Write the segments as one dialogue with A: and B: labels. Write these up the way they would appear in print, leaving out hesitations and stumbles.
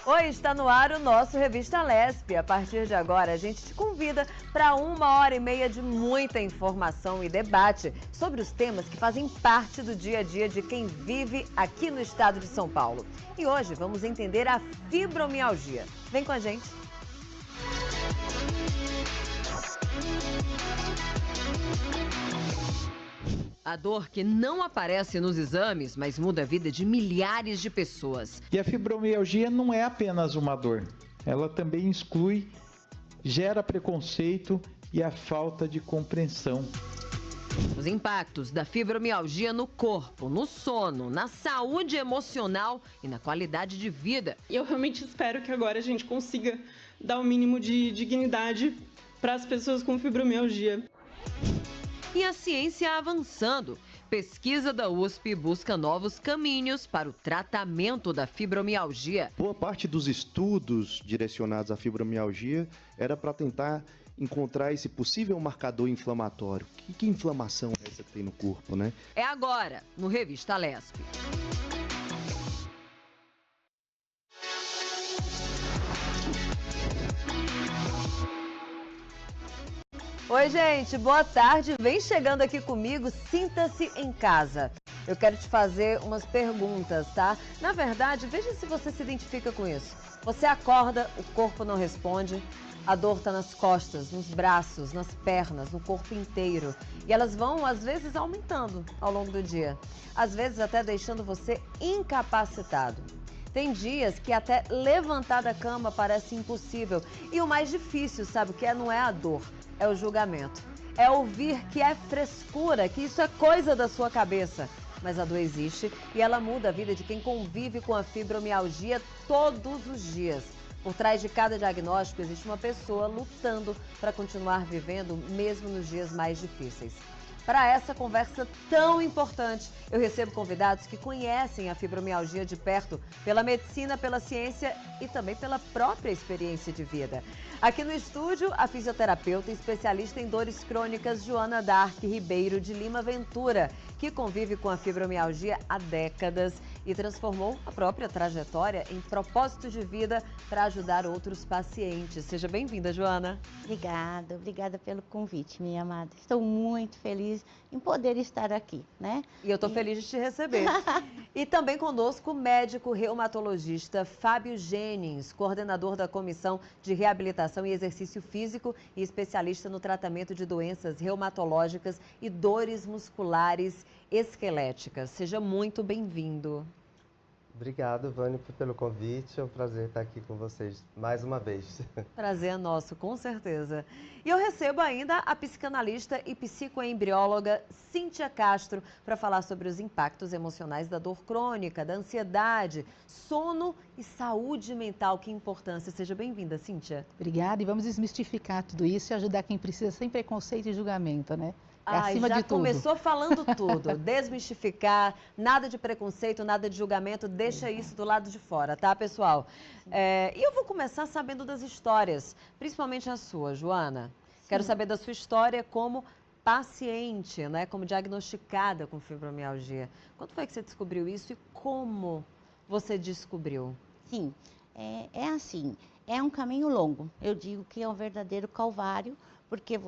A: Oi, está no ar o nosso Revista Lespe. A partir de agora, a gente te convida para 1h30 de muita informação e debate sobre os temas que fazem parte do dia a dia de quem vive aqui no estado de São Paulo. E hoje vamos entender a fibromialgia. Vem com a gente. A dor que não aparece nos exames, mas muda a vida de milhares de pessoas.
B: E a fibromialgia não é apenas uma dor. Ela também exclui, gera preconceito e a falta de compreensão.
A: Os impactos da fibromialgia no corpo, no sono, na saúde emocional e na qualidade de vida.
C: E eu realmente espero que agora a gente consiga dar o mínimo de dignidade para as pessoas com fibromialgia.
A: E a ciência avançando. Pesquisa da USP busca novos caminhos para o tratamento da fibromialgia.
D: Boa parte dos estudos direcionados à fibromialgia era para tentar encontrar esse possível marcador inflamatório. Que inflamação é essa que tem no corpo, né?
A: É agora, no Revista Lespe. Oi, gente, boa tarde. Vem chegando aqui comigo, sinta-se em casa. Eu quero te fazer umas perguntas, tá? Na verdade, veja se você se identifica com isso. Você acorda, o corpo não responde, a dor tá nas costas, nos braços, nas pernas, no corpo inteiro. E elas vão, às vezes, aumentando ao longo do dia. Às vezes, até deixando você incapacitado. Tem dias que até levantar da cama parece impossível. E o mais difícil, sabe o que é? Não é a dor. É o julgamento. É ouvir que é frescura, que isso é coisa da sua cabeça. Mas a dor existe e ela muda a vida de quem convive com a fibromialgia todos os dias. Por trás de cada diagnóstico existe uma pessoa lutando para continuar vivendo mesmo nos dias mais difíceis. Para essa conversa tão importante, eu recebo convidados que conhecem a fibromialgia de perto, pela medicina, pela ciência e também pela própria experiência de vida. Aqui no estúdio, a fisioterapeuta e especialista em dores crônicas, Joana Dark Ribeiro de Lima Ventura, que convive com a fibromialgia há décadas e transformou a própria trajetória em propósito de vida para ajudar outros pacientes. Seja bem-vinda, Joana.
E: Obrigada pelo convite, minha amada. Estou muito feliz em poder estar aqui, né?
A: E eu estou feliz de te receber. E também conosco o médico reumatologista Fábio Jennings, coordenador da Comissão de Reabilitação e Exercício Físico e especialista no tratamento de doenças reumatológicas e dores musculares esqueléticas. Seja muito bem-vindo.
F: Obrigado, Vânia, pelo convite. É um prazer estar aqui com vocês mais uma vez.
A: Prazer é nosso, com certeza. E eu recebo ainda a psicanalista e psicoembrióloga Cíntia Castro para falar sobre os impactos emocionais da dor crônica, da ansiedade, sono e saúde mental. Que importância. Seja bem-vinda, Cíntia.
G: Obrigada, e vamos desmistificar tudo isso e ajudar quem precisa sem preconceito e julgamento, né?
A: Acima de tudo. Começou falando tudo, desmistificar, nada de preconceito, nada de julgamento, deixa isso do lado de fora, tá, pessoal? E eu vou começar sabendo das histórias, principalmente a sua, Joana. Sim. Quero saber da sua história como paciente, né, como diagnosticada com fibromialgia. Quando foi que você descobriu isso e como você descobriu?
E: Sim, é assim, é um caminho longo. Eu digo que é um verdadeiro calvário, porque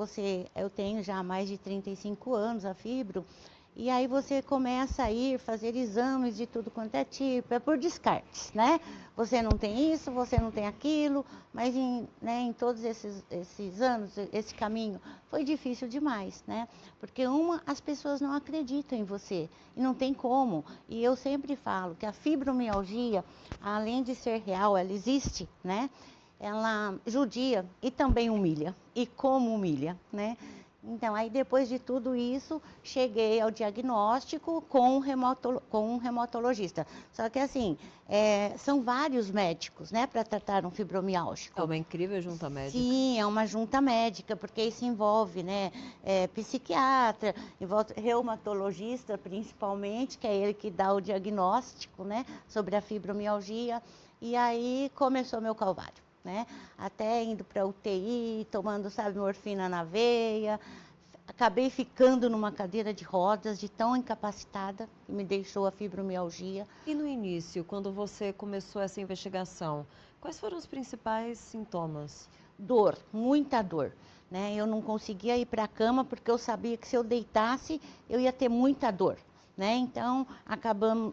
E: eu tenho já mais de 35 anos a fibro, e aí você começa a ir fazer exames de tudo quanto é tipo, é por descartes, né? Você não tem isso, você não tem aquilo, mas em todos esses anos, esse caminho, foi difícil demais, né? Porque as pessoas não acreditam em você, e não tem como. E eu sempre falo que a fibromialgia, além de ser real, ela existe, né? Ela judia e também humilha. E como humilha, né? Então, aí depois de tudo isso, cheguei ao diagnóstico com um reumatologista. Só que assim, são vários médicos, né, para tratar um fibromialgico.
A: É uma incrível junta médica.
E: Sim, é uma junta médica, porque isso envolve, né, psiquiatra, envolve reumatologista principalmente, que é ele que dá o diagnóstico, né, sobre a fibromialgia. E aí começou meu calvário. Né? Até indo para UTI, tomando, sabe, morfina na veia, acabei ficando numa cadeira de rodas, de tão incapacitada, que me deixou a fibromialgia.
A: E no início, quando você começou essa investigação, quais foram os principais sintomas?
E: Dor, muita dor, né? Eu não conseguia ir para a cama porque eu sabia que se eu deitasse, eu ia ter muita dor, né? Então,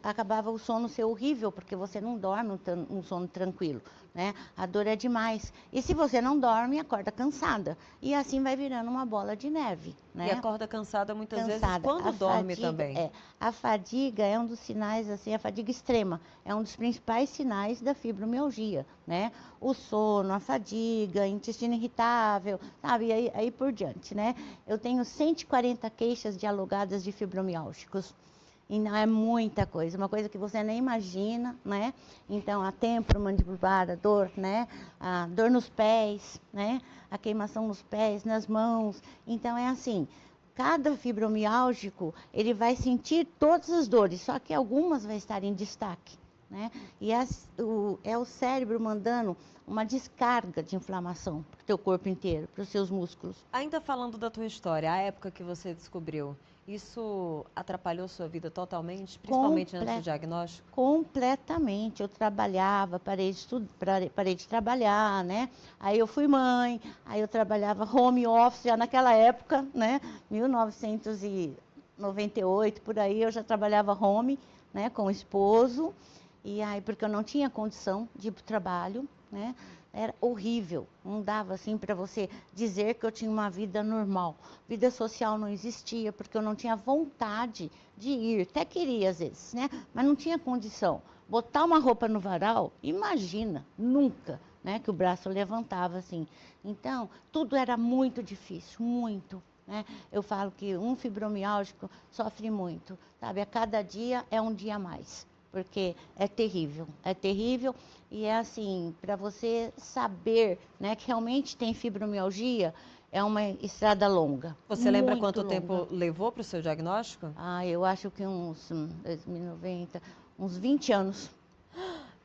E: acabava o sono ser horrível, porque você não dorme um sono tranquilo, né? A dor é demais. E se você não dorme, acorda cansada. E assim vai virando uma bola de neve, né?
A: E acorda cansada muitas vezes
E: Cansada.
A: quando
E: A
A: dorme
E: fadiga,
A: também.
E: A fadiga é um dos sinais, assim, a fadiga extrema, é um dos principais sinais da fibromialgia, né? O sono, a fadiga, intestino irritável, sabe? E aí por diante, né? Eu tenho 140 queixas dialogadas de fibromiálgicos. E não é muita coisa, uma coisa que você nem imagina, né? Então, a temporomandibular, a dor, né? A dor nos pés, né? A queimação nos pés, nas mãos. Então, é assim, cada fibromiálgico, ele vai sentir todas as dores, só que algumas vai estar em destaque, né? E é o cérebro mandando uma descarga de inflamação para o teu corpo inteiro, para os seus músculos.
A: Ainda falando da tua história, a época que você descobriu, isso atrapalhou sua vida totalmente, principalmente antes do diagnóstico?
E: Completamente. Eu trabalhava, parei de trabalhar, né? Aí eu fui mãe, aí eu trabalhava home office já naquela época, né? 1998, por aí, eu já trabalhava home, né? Com o esposo. E aí, porque eu não tinha condição de ir para o trabalho, né? Era horrível, não dava assim para você dizer que eu tinha uma vida normal. Vida social não existia, porque eu não tinha vontade de ir, até queria às vezes, né? Mas não tinha condição. Botar uma roupa no varal, imagina, nunca, né? Que o braço levantava assim. Então, tudo era muito difícil, muito. Né? Eu falo que um fibromiálgico sofre muito, sabe? A cada dia é um dia a mais. Porque é terrível e é assim, para você saber, né, que realmente tem fibromialgia, é uma estrada longa.
A: Você lembra quanto
E: longa.
A: tempo levou para o seu diagnóstico?
E: Eu acho que uns 2090, uns 20 anos.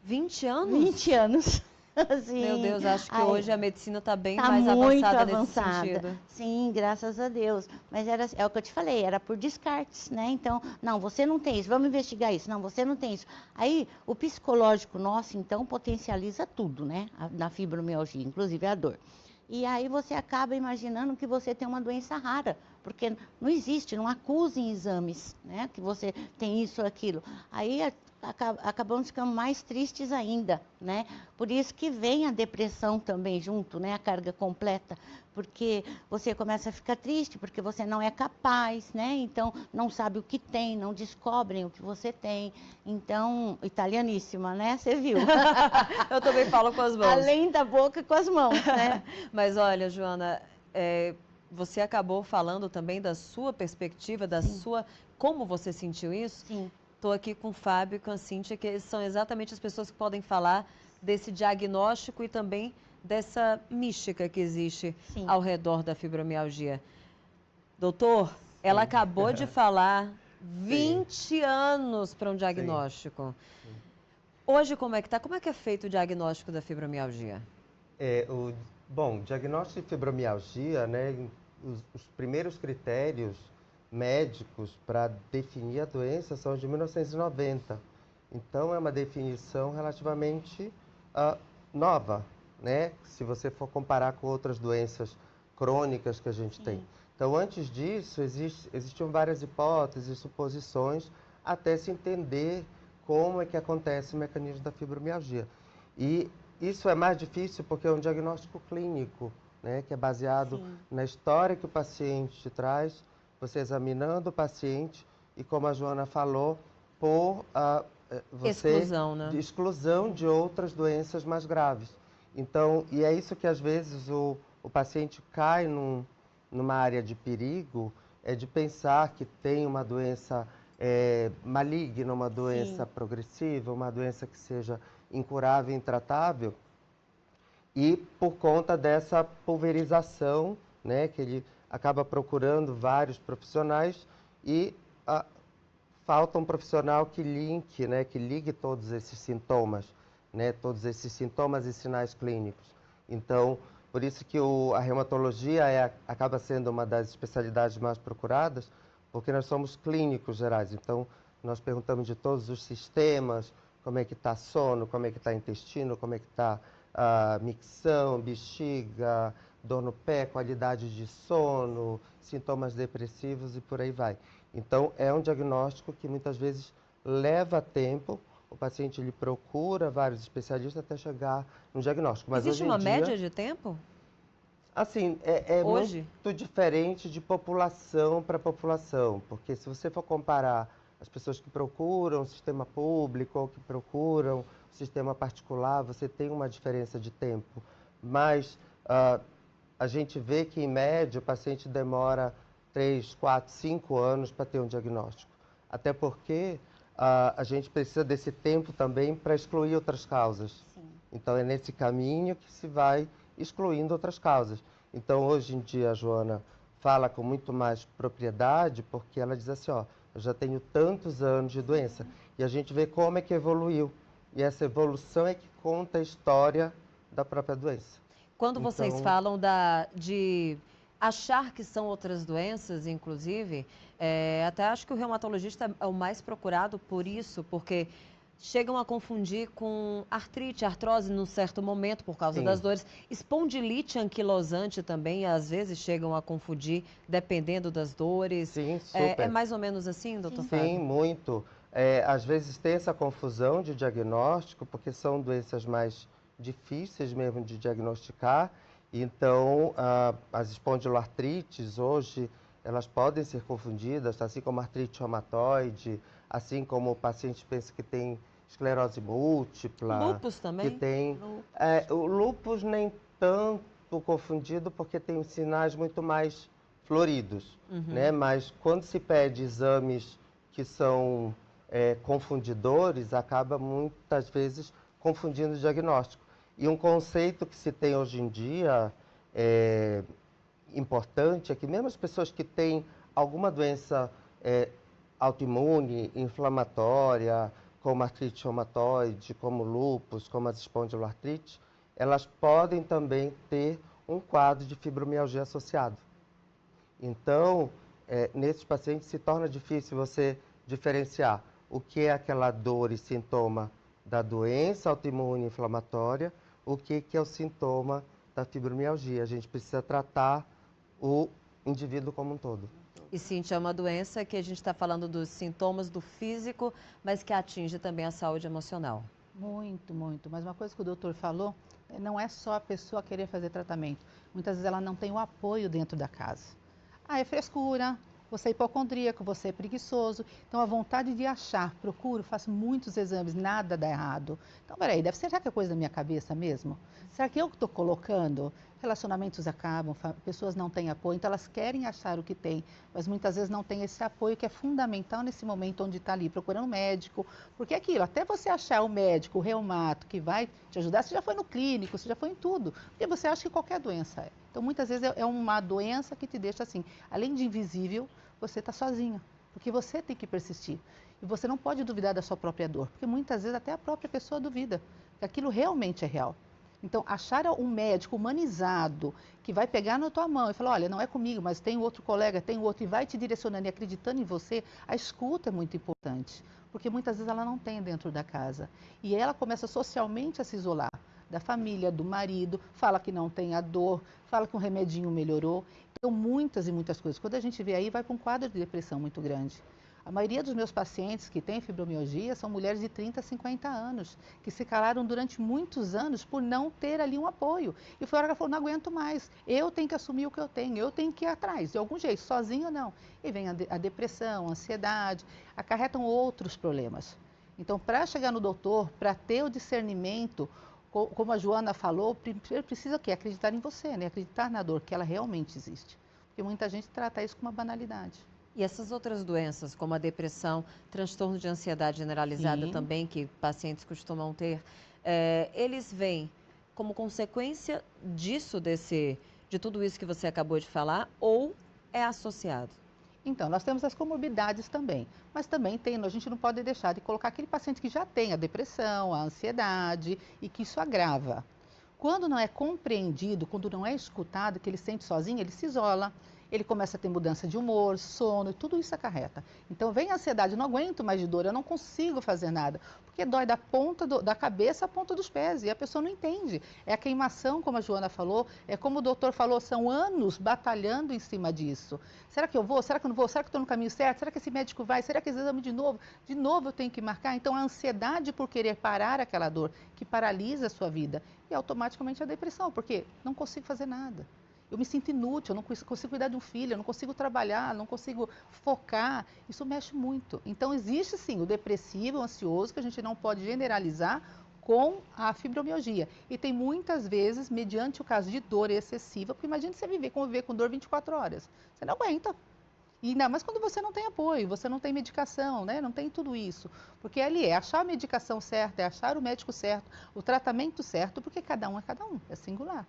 A: 20 anos?
E: 20 anos. Assim,
A: meu Deus, acho que hoje a medicina está bem
E: tá
A: mais
E: muito
A: avançada nesse
E: avançada.
A: sentido.
E: Sim, graças a Deus. Mas é o que eu te falei, era por descartes, né? Então, não, você não tem isso, vamos investigar isso. Não, você não tem isso. Aí, o psicológico nosso, então, potencializa tudo, né? Na fibromialgia, inclusive a dor. E aí você acaba imaginando que você tem uma doença rara, porque não existe, não acusa em exames, né? Que você tem isso ou aquilo. Aí acabamos ficando mais tristes ainda, né? Por isso que vem a depressão também junto, né? A carga completa, porque você começa a ficar triste, porque você não é capaz, né? Então, não sabe o que tem, não descobrem o que você tem. Então, italianíssima, né? Você viu?
A: Eu também falo com as mãos.
E: Além da boca, com as mãos, né?
A: Mas olha, Joana, você acabou falando também da sua perspectiva, da sua... Como você sentiu isso?
E: Sim.
A: Estou aqui com o Fábio e com a Cíntia, que são exatamente as pessoas que podem falar desse diagnóstico e também dessa mística que existe ao redor da fibromialgia. Doutor, ela acabou de falar 20 anos para um diagnóstico. Hoje, como é que está? Como é que é feito o diagnóstico da fibromialgia?
F: Bom, diagnóstico de fibromialgia, né, os primeiros critérios médicos para definir a doença são de 1990. Então, é uma definição relativamente nova, né? Se você for comparar com outras doenças crônicas que a gente tem. Então, antes disso, existiam várias hipóteses, suposições, até se entender como é que acontece o mecanismo da fibromialgia. E isso é mais difícil porque é um diagnóstico clínico, né? Que é baseado na história que o paciente te traz, você examinando o paciente e, como a Joana falou, por exclusão de outras doenças mais graves. Então, e é isso que às vezes o paciente cai numa área de perigo, é de pensar que tem uma doença maligna, uma doença progressiva, uma doença que seja incurável e intratável, e por conta dessa pulverização, né, que ele acaba procurando vários profissionais e falta um profissional que ligue todos esses sintomas, né, todos esses sintomas e sinais clínicos. Então, Por isso que a reumatologia acaba sendo uma das especialidades mais procuradas, porque nós somos clínicos gerais. Então, nós perguntamos de todos os sistemas, como é que está sono, como é que está intestino, como é que está micção, bexiga, dor no pé, qualidade de sono, sintomas depressivos e por aí vai. Então, é um diagnóstico que muitas vezes leva tempo, o paciente ele procura vários especialistas até chegar no diagnóstico. Mas
A: existe
F: hoje em
A: uma
F: dia,
A: média de tempo?
F: assim, é
A: Hoje?
F: muito diferente de população para população, porque se você for comparar as pessoas que procuram o sistema público ou que procuram o sistema particular, você tem uma diferença de tempo. Mas a gente vê que, em média, o paciente demora 3, 4, 5 anos para ter um diagnóstico. Até porque a gente precisa desse tempo também para excluir outras causas.
E: Sim.
F: Então, é nesse caminho que se vai excluindo outras causas. Então, hoje em dia, a Joana fala com muito mais propriedade, porque ela diz assim, ó, eu já tenho tantos anos de doença. E a gente vê como é que evoluiu. E essa evolução é que conta a história da própria doença.
A: Quando vocês
F: Então-
A: falam de achar que são outras doenças, inclusive, até acho que o reumatologista é o mais procurado por isso, porque chegam a confundir com artrite, artrose num certo momento por causa
F: Sim.
A: das dores. Espondilite anquilosante também, às vezes chegam a confundir, dependendo das dores.
F: Sim, super.
A: É mais ou menos assim, doutor
F: Sim,
A: Fábio?
F: muito. Às vezes tem essa confusão de diagnóstico, porque são doenças mais difíceis mesmo de diagnosticar. Então, as espondiloartrites hoje, elas podem ser confundidas, assim como a artrite reumatoide, assim como o paciente pensa que tem esclerose múltipla.
A: Lúpus também?
F: Que tem... o lúpus nem tanto confundido, porque tem sinais muito mais floridos, né? Mas quando se pede exames que são confundidores, acaba muitas vezes confundindo o diagnóstico. E um conceito que se tem hoje em dia importante é que mesmo as pessoas que têm alguma doença autoimune, inflamatória, como artrite reumatoide, como lúpus, como as espondiloartrites, elas podem também ter um quadro de fibromialgia associado. Então, nesses pacientes se torna difícil você diferenciar o que é aquela dor e sintoma da doença autoimune inflamatória, o que é o sintoma da fibromialgia. A gente precisa tratar o indivíduo como um todo.
A: E Cíntia, é uma doença que a gente está falando dos sintomas do físico, mas que atinge também a saúde emocional.
G: Muito, muito. Mas uma coisa que o doutor falou, não é só a pessoa querer fazer tratamento. Muitas vezes ela não tem o apoio dentro da casa. É frescura, você é hipocondríaco, você é preguiçoso. Então, a vontade de achar, procuro, faço muitos exames, nada dá errado. Então, peraí, será que é coisa da minha cabeça mesmo? Será que eu que estou colocando? Relacionamentos acabam, pessoas não têm apoio, então elas querem achar o que tem, mas muitas vezes não tem esse apoio que é fundamental nesse momento onde está ali procurando um médico, porque aquilo, até você achar o médico, o reumato, que vai te ajudar, você já foi no clínico, você já foi em tudo, porque você acha que qualquer doença é. Então, muitas vezes é uma doença que te deixa assim, além de invisível, você está sozinha, porque você tem que persistir. E você não pode duvidar da sua própria dor, porque muitas vezes até a própria pessoa duvida, que aquilo realmente é real. Então, achar um médico humanizado que vai pegar na tua mão e falar, olha, não é comigo, mas tem outro colega, tem outro, e vai te direcionando e acreditando em você, a escuta é muito importante, porque muitas vezes ela não tem dentro da casa. E ela começa socialmente a se isolar da família, do marido, fala que não tem a dor, fala que um remedinho melhorou. Então, muitas e muitas coisas. Quando a gente vê aí, vai para um quadro de depressão muito grande. A maioria dos meus pacientes que têm fibromialgia são mulheres de 30 a 50 anos, que se calaram durante muitos anos por não ter ali um apoio. E foi a hora que ela falou, não aguento mais, eu tenho que assumir o que eu tenho, eu tenho que ir atrás, de algum jeito, sozinho ou não. E vem a depressão, a ansiedade, acarretam outros problemas. Então, para chegar no doutor, para ter o discernimento, como a Joana falou, primeiro precisa o quê? Acreditar em você, né? Acreditar na dor, que ela realmente existe. Porque muita gente trata isso com uma banalidade.
A: E essas outras doenças, como a depressão, transtorno de ansiedade generalizada
G: Sim.
A: também, que pacientes costumam ter, eles vêm como consequência disso, de tudo isso que você acabou de falar, ou é associado?
G: Então, nós temos as comorbidades também, mas também a gente não pode deixar de colocar aquele paciente que já tem a depressão, a ansiedade e que isso agrava. Quando não é compreendido, quando não é escutado, que ele sente sozinho, ele se isola, ele começa a ter mudança de humor, sono, e tudo isso acarreta. Então vem a ansiedade, eu não aguento mais de dor, eu não consigo fazer nada, porque dói da ponta da cabeça à ponta dos pés, e a pessoa não entende. É a queimação, como a Joana falou, é como o doutor falou, são anos batalhando em cima disso. Será que eu vou? Será que eu não vou? Será que estou no caminho certo? Será que esse médico vai? Será que esse exame de novo? De novo eu tenho que marcar? Então a ansiedade por querer parar aquela dor, que paralisa a sua vida, e automaticamente a depressão, porque não consigo fazer nada. Eu me sinto inútil, eu não consigo cuidar de um filho, eu não consigo trabalhar, não consigo focar. Isso mexe muito. Então, existe sim o depressivo, o ansioso, que a gente não pode generalizar com a fibromialgia. E tem muitas vezes, mediante o caso de dor excessiva, porque imagine você conviver com dor 24 horas. Você não aguenta. E ainda mais quando você não tem apoio, você não tem medicação, né? Não tem tudo isso. Porque ali é achar a medicação certa, é achar o médico certo, o tratamento certo, porque cada um, é singular.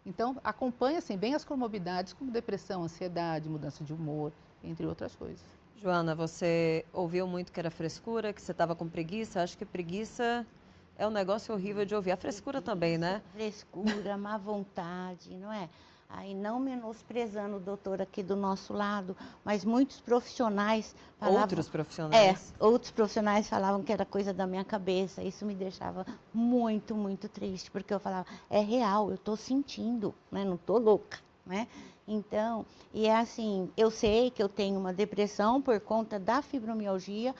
G: Então, acompanha assim, bem as comorbidades como depressão, ansiedade, mudança de humor, entre outras coisas.
A: Joana, você ouviu muito que era frescura, que você estava com preguiça. Acho que preguiça é um negócio horrível de ouvir. A frescura também, né?
E: Frescura, má vontade, não é? Aí não menosprezando o doutor aqui do nosso lado, mas muitos profissionais falavam...
A: Outros profissionais?
E: Outros profissionais falavam que era coisa da minha cabeça. Isso me deixava muito, muito triste, porque eu falava, é real, eu estou sentindo, né? Não estou louca, né? Então, e é assim, eu sei que eu tenho uma depressão por conta da fibromialgia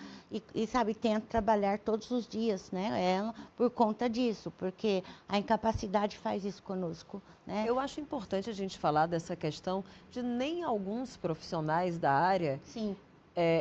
E: e sabe, tento trabalhar todos os dias, né, ela, por conta disso, porque a incapacidade faz isso conosco, né.
A: Eu acho importante a gente falar dessa questão de nem alguns profissionais da área
E: Sim.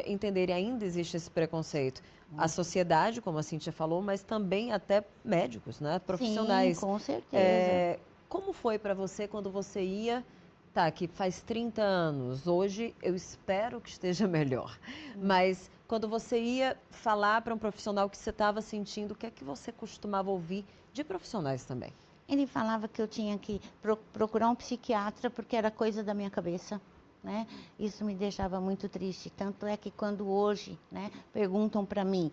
A: Entenderem, ainda existe esse preconceito. A sociedade, como a Cíntia falou, mas também até médicos, né, profissionais.
E: Sim, com certeza.
A: Como foi para você quando você ia... Tá, que faz 30 anos, hoje eu espero que esteja melhor. Mas quando você ia falar para um profissional que você estava sentindo, o que é que você costumava ouvir de profissionais também?
E: Ele falava que eu tinha que procurar um psiquiatra porque era coisa da minha cabeça, né? Isso me deixava muito triste. Tanto é que quando hoje, né, perguntam para mim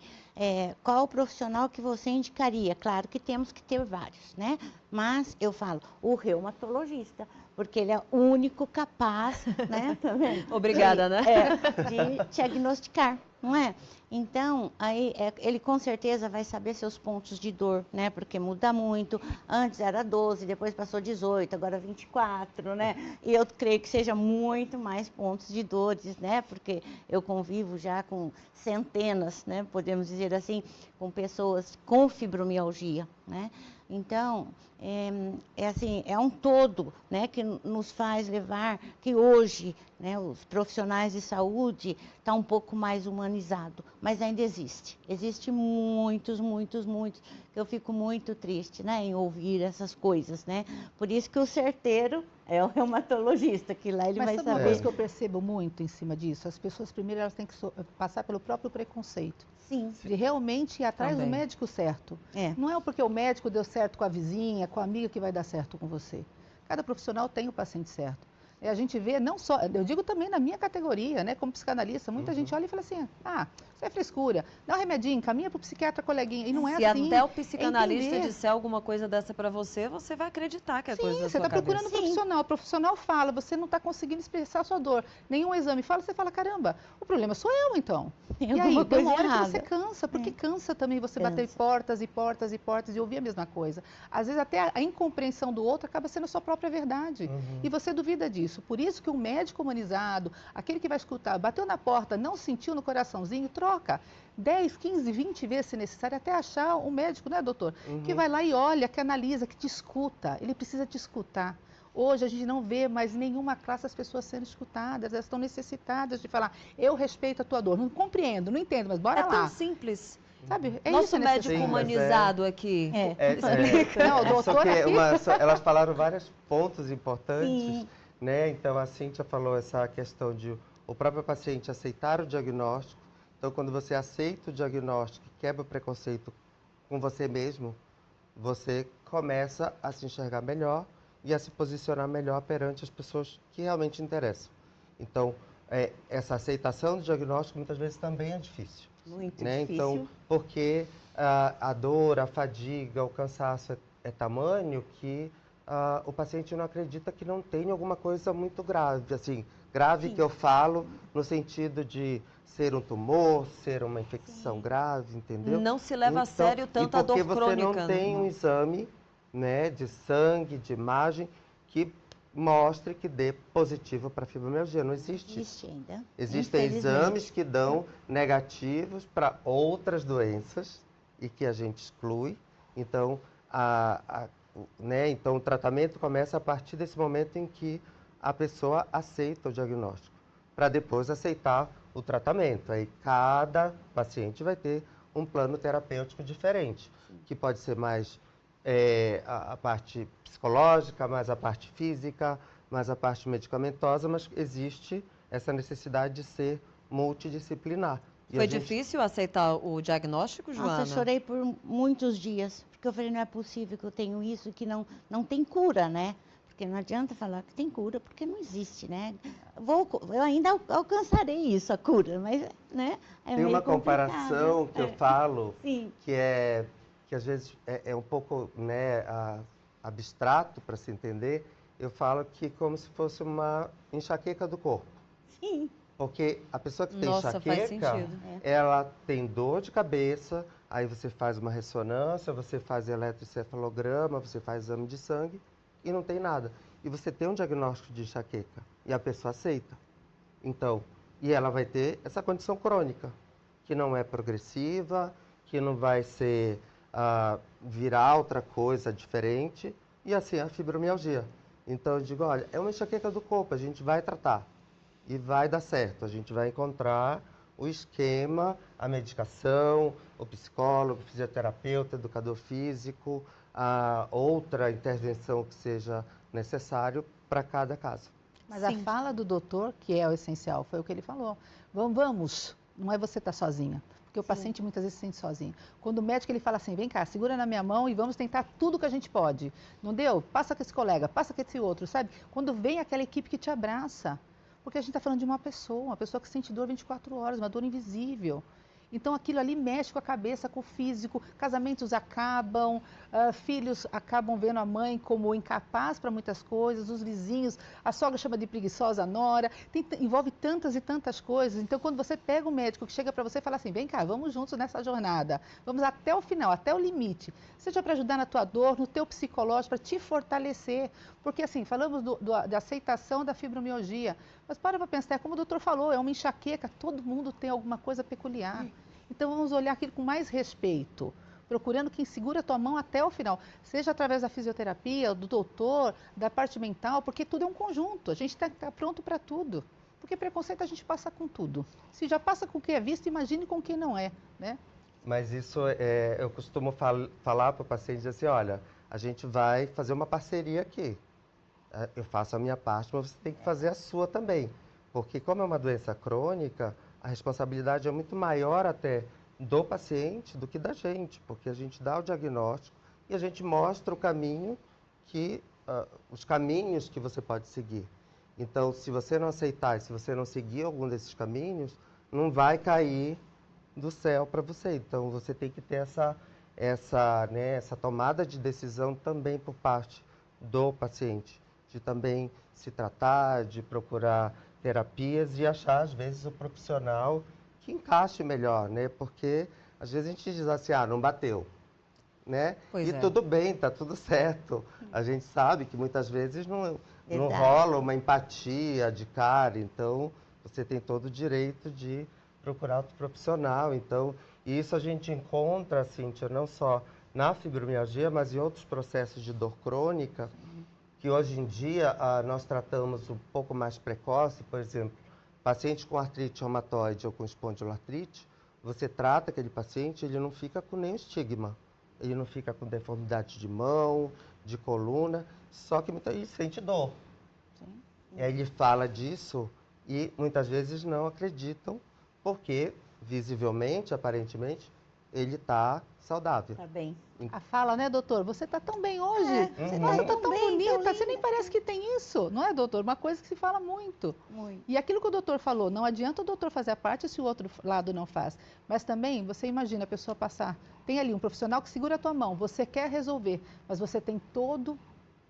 E: qual o profissional que você indicaria, claro que temos que ter vários, né? Mas eu falo, o reumatologista, porque ele é o único capaz, né? Tá vendo?
A: Obrigada, né?
E: De diagnosticar, não é? Então, aí ele com certeza vai saber seus pontos de dor, né? Porque muda muito. Antes era 12, depois passou 18, agora 24, né? E eu creio que seja muito mais pontos de dores, né? Porque eu convivo já com centenas, né? Podemos dizer assim, com pessoas com fibromialgia, né? Então, assim, é um todo, né, que nos faz levar que hoje, né, os profissionais de saúde estão um pouco mais humanizado, mas ainda existe. Existe muitos, muitos, muitos. Eu fico muito triste, né, em ouvir essas coisas, né. Por isso que o certeiro é o reumatologista, que lá ele vai
G: saber.
E: saber.
G: Uma coisa que eu percebo muito em cima disso, as pessoas primeiro elas têm que passar pelo próprio preconceito.
E: Sim.
G: De realmente ir atrás do médico certo. Não é porque o médico deu certo com a vizinha, com a amiga que vai dar certo com você. Cada profissional tem o paciente certo. E a gente vê, não só, eu digo também na minha categoria, né, como psicanalista, muita gente olha e fala assim, isso é frescura, dá um remedinho, caminha para o psiquiatra coleguinha, e não é assim.
A: Se até o psicanalista disser alguma coisa dessa para você, você vai acreditar que é coisa da sua cabeça.
G: Sim, você está procurando um profissional, o profissional fala, você não está conseguindo expressar a sua dor, nenhum exame fala, você fala, caramba, o problema sou eu então. E aí, tem uma hora que você cansa, porque cansa também você bater portas e portas e portas e ouvir a mesma coisa. Às vezes até a incompreensão do outro acaba sendo a sua própria verdade, e você duvida disso. Por isso que um médico humanizado, aquele que vai escutar, bateu na porta, não sentiu no coraçãozinho, troca 10, 15, 20 vezes se necessário, até achar um médico, né, doutor? Que vai lá e olha, que analisa, que te escuta. Ele precisa te escutar. Hoje a gente não vê mais nenhuma classe as pessoas sendo escutadas, elas estão necessitadas de falar, eu respeito a tua dor, não compreendo, não entendo, mas bora lá.
A: É tão simples.
G: Sabe?
A: Nosso médico humanizado aqui.
F: Não, doutor, elas falaram vários pontos importantes, né? Então a Cíntia falou essa questão de o próprio paciente aceitar o diagnóstico. Então quando você aceita o diagnóstico, quebra o preconceito com você mesmo, você começa a se enxergar melhor e a se posicionar melhor perante as pessoas que realmente interessam. Então, essa aceitação do diagnóstico muitas vezes também é difícil.
E: Muito
F: né?
E: difícil.
F: Então, porque a dor, a fadiga, o cansaço é é tamanho que o paciente não acredita que não tem alguma coisa muito grave. Assim, grave
E: Sim.
F: que eu falo no sentido de ser um tumor, ser uma infecção grave, entendeu?
A: Não se leva a sério tanto a dor
F: porque você não
A: crônica.
F: tem um exame, né, de sangue, de imagem, que mostre que dê positivo para fibromialgia. Não existe.
E: Existe ainda.
F: Existem
E: infelizmente.
F: exames que dão negativos para outras doenças e que a gente exclui. Então, então, o tratamento começa a partir desse momento em que a pessoa aceita o diagnóstico, para depois aceitar o tratamento. Aí, cada paciente vai ter um plano terapêutico diferente, que pode ser mais a parte psicológica, mais a parte física, mais a parte medicamentosa, mas existe essa necessidade de ser multidisciplinar. E
A: Foi difícil aceitar o diagnóstico, Joana?
E: Nossa, eu chorei por muitos dias, porque eu falei, não é possível que eu tenho isso e que não tem cura, né? Porque não adianta falar que tem cura, porque não existe, né? Eu ainda alcançarei isso, a cura, mas, né? É
F: tem
E: meio
F: uma
E: complicado.
F: comparação que eu falo,
E: Sim.
F: que às vezes é um pouco, né, abstrato para se entender. Eu falo que como se fosse uma enxaqueca do corpo.
E: Sim.
F: Porque a pessoa que tem
A: Nossa, faz
F: enxaqueca,
A: sentido.
F: ela tem dor de cabeça, aí você faz uma ressonância, você faz eletroencefalograma, você faz exame de sangue e não tem nada. E você tem um diagnóstico de enxaqueca e a pessoa aceita. Então, e ela vai ter essa condição crônica, que não é progressiva, que não vai ser virar outra coisa diferente, e assim a fibromialgia. Então eu digo, olha, é uma enxaqueca do corpo, a gente vai tratar. E vai dar certo, a gente vai encontrar o esquema, a medicação, o psicólogo, o fisioterapeuta, educador físico, a outra intervenção que seja necessário para cada caso.
G: Mas a fala do doutor, que é o essencial, foi o que ele falou. Vamos, não é você estar sozinha. Porque o paciente muitas vezes se sente sozinho. Quando o médico ele fala assim, vem cá, segura na minha mão e vamos tentar tudo que a gente pode. Não deu? Passa com esse colega, passa com esse outro, sabe? Quando vem aquela equipe que te abraça. Porque a gente está falando de uma pessoa que sente dor 24 horas, uma dor invisível. Então aquilo ali mexe com a cabeça, com o físico, casamentos acabam, filhos acabam vendo a mãe como incapaz para muitas coisas, os vizinhos, a sogra chama de preguiçosa a nora, envolve tantas e tantas coisas. Então quando você pega o médico que chega para você e fala assim, vem cá, vamos juntos nessa jornada, vamos até o final, até o limite, seja para ajudar na tua dor, no teu psicológico, para te fortalecer, porque assim, falamos da aceitação da fibromialgia, mas para pensar, como o doutor falou, é uma enxaqueca, todo mundo tem alguma coisa peculiar. Então vamos olhar aquilo com mais respeito, procurando quem segura a tua mão até o final, seja através da fisioterapia, do doutor, da parte mental, porque tudo é um conjunto, a gente está pronto para tudo. Porque preconceito a gente passa com tudo. Se já passa com o que é visto, imagine com o que não é, né?
F: Mas isso eu costumo falar para o paciente assim, olha, a gente vai fazer uma parceria aqui. Eu faço a minha parte, mas você tem que fazer a sua também. Porque como é uma doença crônica, a responsabilidade é muito maior até do paciente do que da gente, porque a gente dá o diagnóstico e a gente mostra o caminho os caminhos que você pode seguir. Então, se você não aceitar e se você não seguir algum desses caminhos, não vai cair do céu para você. Então, você tem que ter essa tomada de decisão também por parte do paciente, de também se tratar, de procurar terapias e achar, às vezes, o profissional que encaixe melhor, né? Porque, às vezes, a gente diz assim, não bateu, né? Tudo bem, tá tudo certo. A gente sabe que, muitas vezes, não rola uma empatia de cara, então, você tem todo o direito de procurar outro profissional. Então, isso a gente encontra, Cíntia, não só na fibromialgia, mas em outros processos de dor crônica, que hoje em dia nós tratamos um pouco mais precoce, por exemplo, paciente com artrite reumatoide ou com espondiloartrite, você trata aquele paciente, ele não fica com nenhum estigma, ele não fica com deformidade de mão, de coluna, só que muitas vezes sente dor.
E: Sim.
F: E aí ele fala disso e muitas vezes não acreditam, porque visivelmente, aparentemente, ele está saudável.
E: Tá bem.
G: A fala, né, doutor? Você tá tão bem hoje.
E: Você
G: Nossa, tá tão
E: bem,
G: bonita. Você nem parece que tem isso. Não é, doutor? Uma coisa que se fala muito.
E: Muito.
G: E aquilo que o doutor falou, não adianta o doutor fazer a parte se o outro lado não faz. Mas também, você imagina a pessoa passar, tem ali um profissional que segura a tua mão, você quer resolver, mas você tem todo,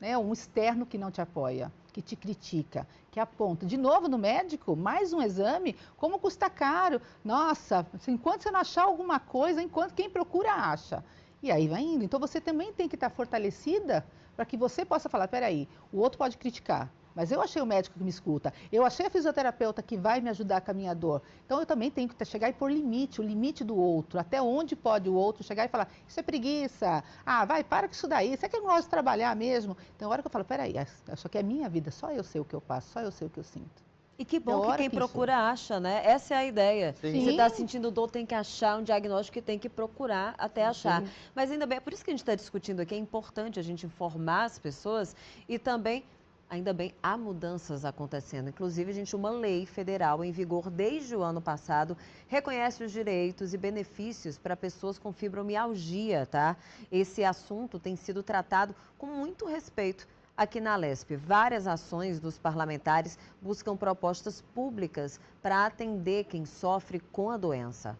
G: né, um externo que não te apoia, que te critica, que aponta. De novo no médico, mais um exame, como custa caro. Nossa, enquanto você não achar alguma coisa, enquanto quem procura acha. E aí vai indo. Então você também tem que estar fortalecida para que você possa falar, peraí, o outro pode criticar, mas eu achei o médico que me escuta, eu achei a fisioterapeuta que vai me ajudar com a minha dor. Então eu também tenho que chegar e pôr limite, o limite do outro, até onde pode o outro chegar e falar, isso é preguiça, vai, para com isso daí, você quer que eu não gosto de trabalhar mesmo? Então a hora que eu falo, peraí, isso aqui é minha vida, só eu sei o que eu passo, só eu sei o que eu sinto.
A: E que bom que quem procura acha, né? Essa é a ideia.
F: Sim.
A: Você está sentindo dor, tem que achar um diagnóstico que tem que procurar até achar.
F: Sim.
A: Mas ainda bem, é por isso que a gente está discutindo aqui, é importante a gente informar as pessoas e também, ainda bem, há mudanças acontecendo. Inclusive, uma lei federal em vigor desde o ano passado reconhece os direitos e benefícios para pessoas com fibromialgia, tá? Esse assunto tem sido tratado com muito respeito aqui na Alesp. Várias ações dos parlamentares buscam propostas públicas para atender quem sofre com a doença.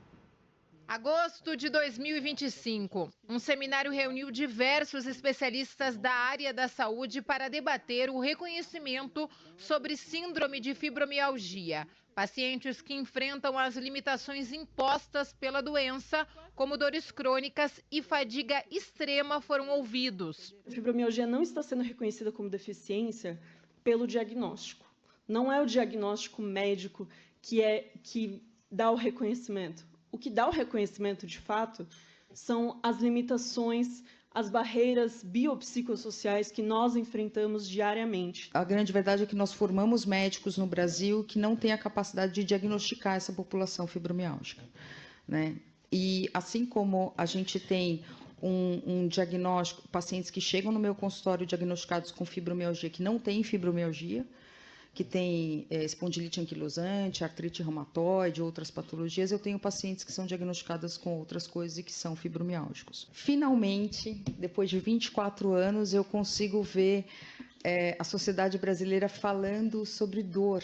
H: Agosto de 2025, um seminário reuniu diversos especialistas da área da saúde para debater o reconhecimento sobre síndrome de fibromialgia. Pacientes que enfrentam as limitações impostas pela doença, como dores crônicas e fadiga extrema, foram ouvidos.
C: A fibromialgia não está sendo reconhecida como deficiência pelo diagnóstico. Não é o diagnóstico médico que dá o reconhecimento. O que dá o reconhecimento, de fato, são as limitações, as barreiras biopsicossociais que nós enfrentamos diariamente.
I: A grande verdade é que nós formamos médicos no Brasil que não têm a capacidade de diagnosticar essa população fibromialgica, né? E assim como a gente tem um diagnóstico, pacientes que chegam no meu consultório diagnosticados com fibromialgia que não têm fibromialgia, que tem espondilite anquilosante, artrite reumatoide, outras patologias, eu tenho pacientes que são diagnosticadas com outras coisas e que são fibromialgicos. Finalmente, depois de 24 anos, eu consigo ver a sociedade brasileira falando sobre dor.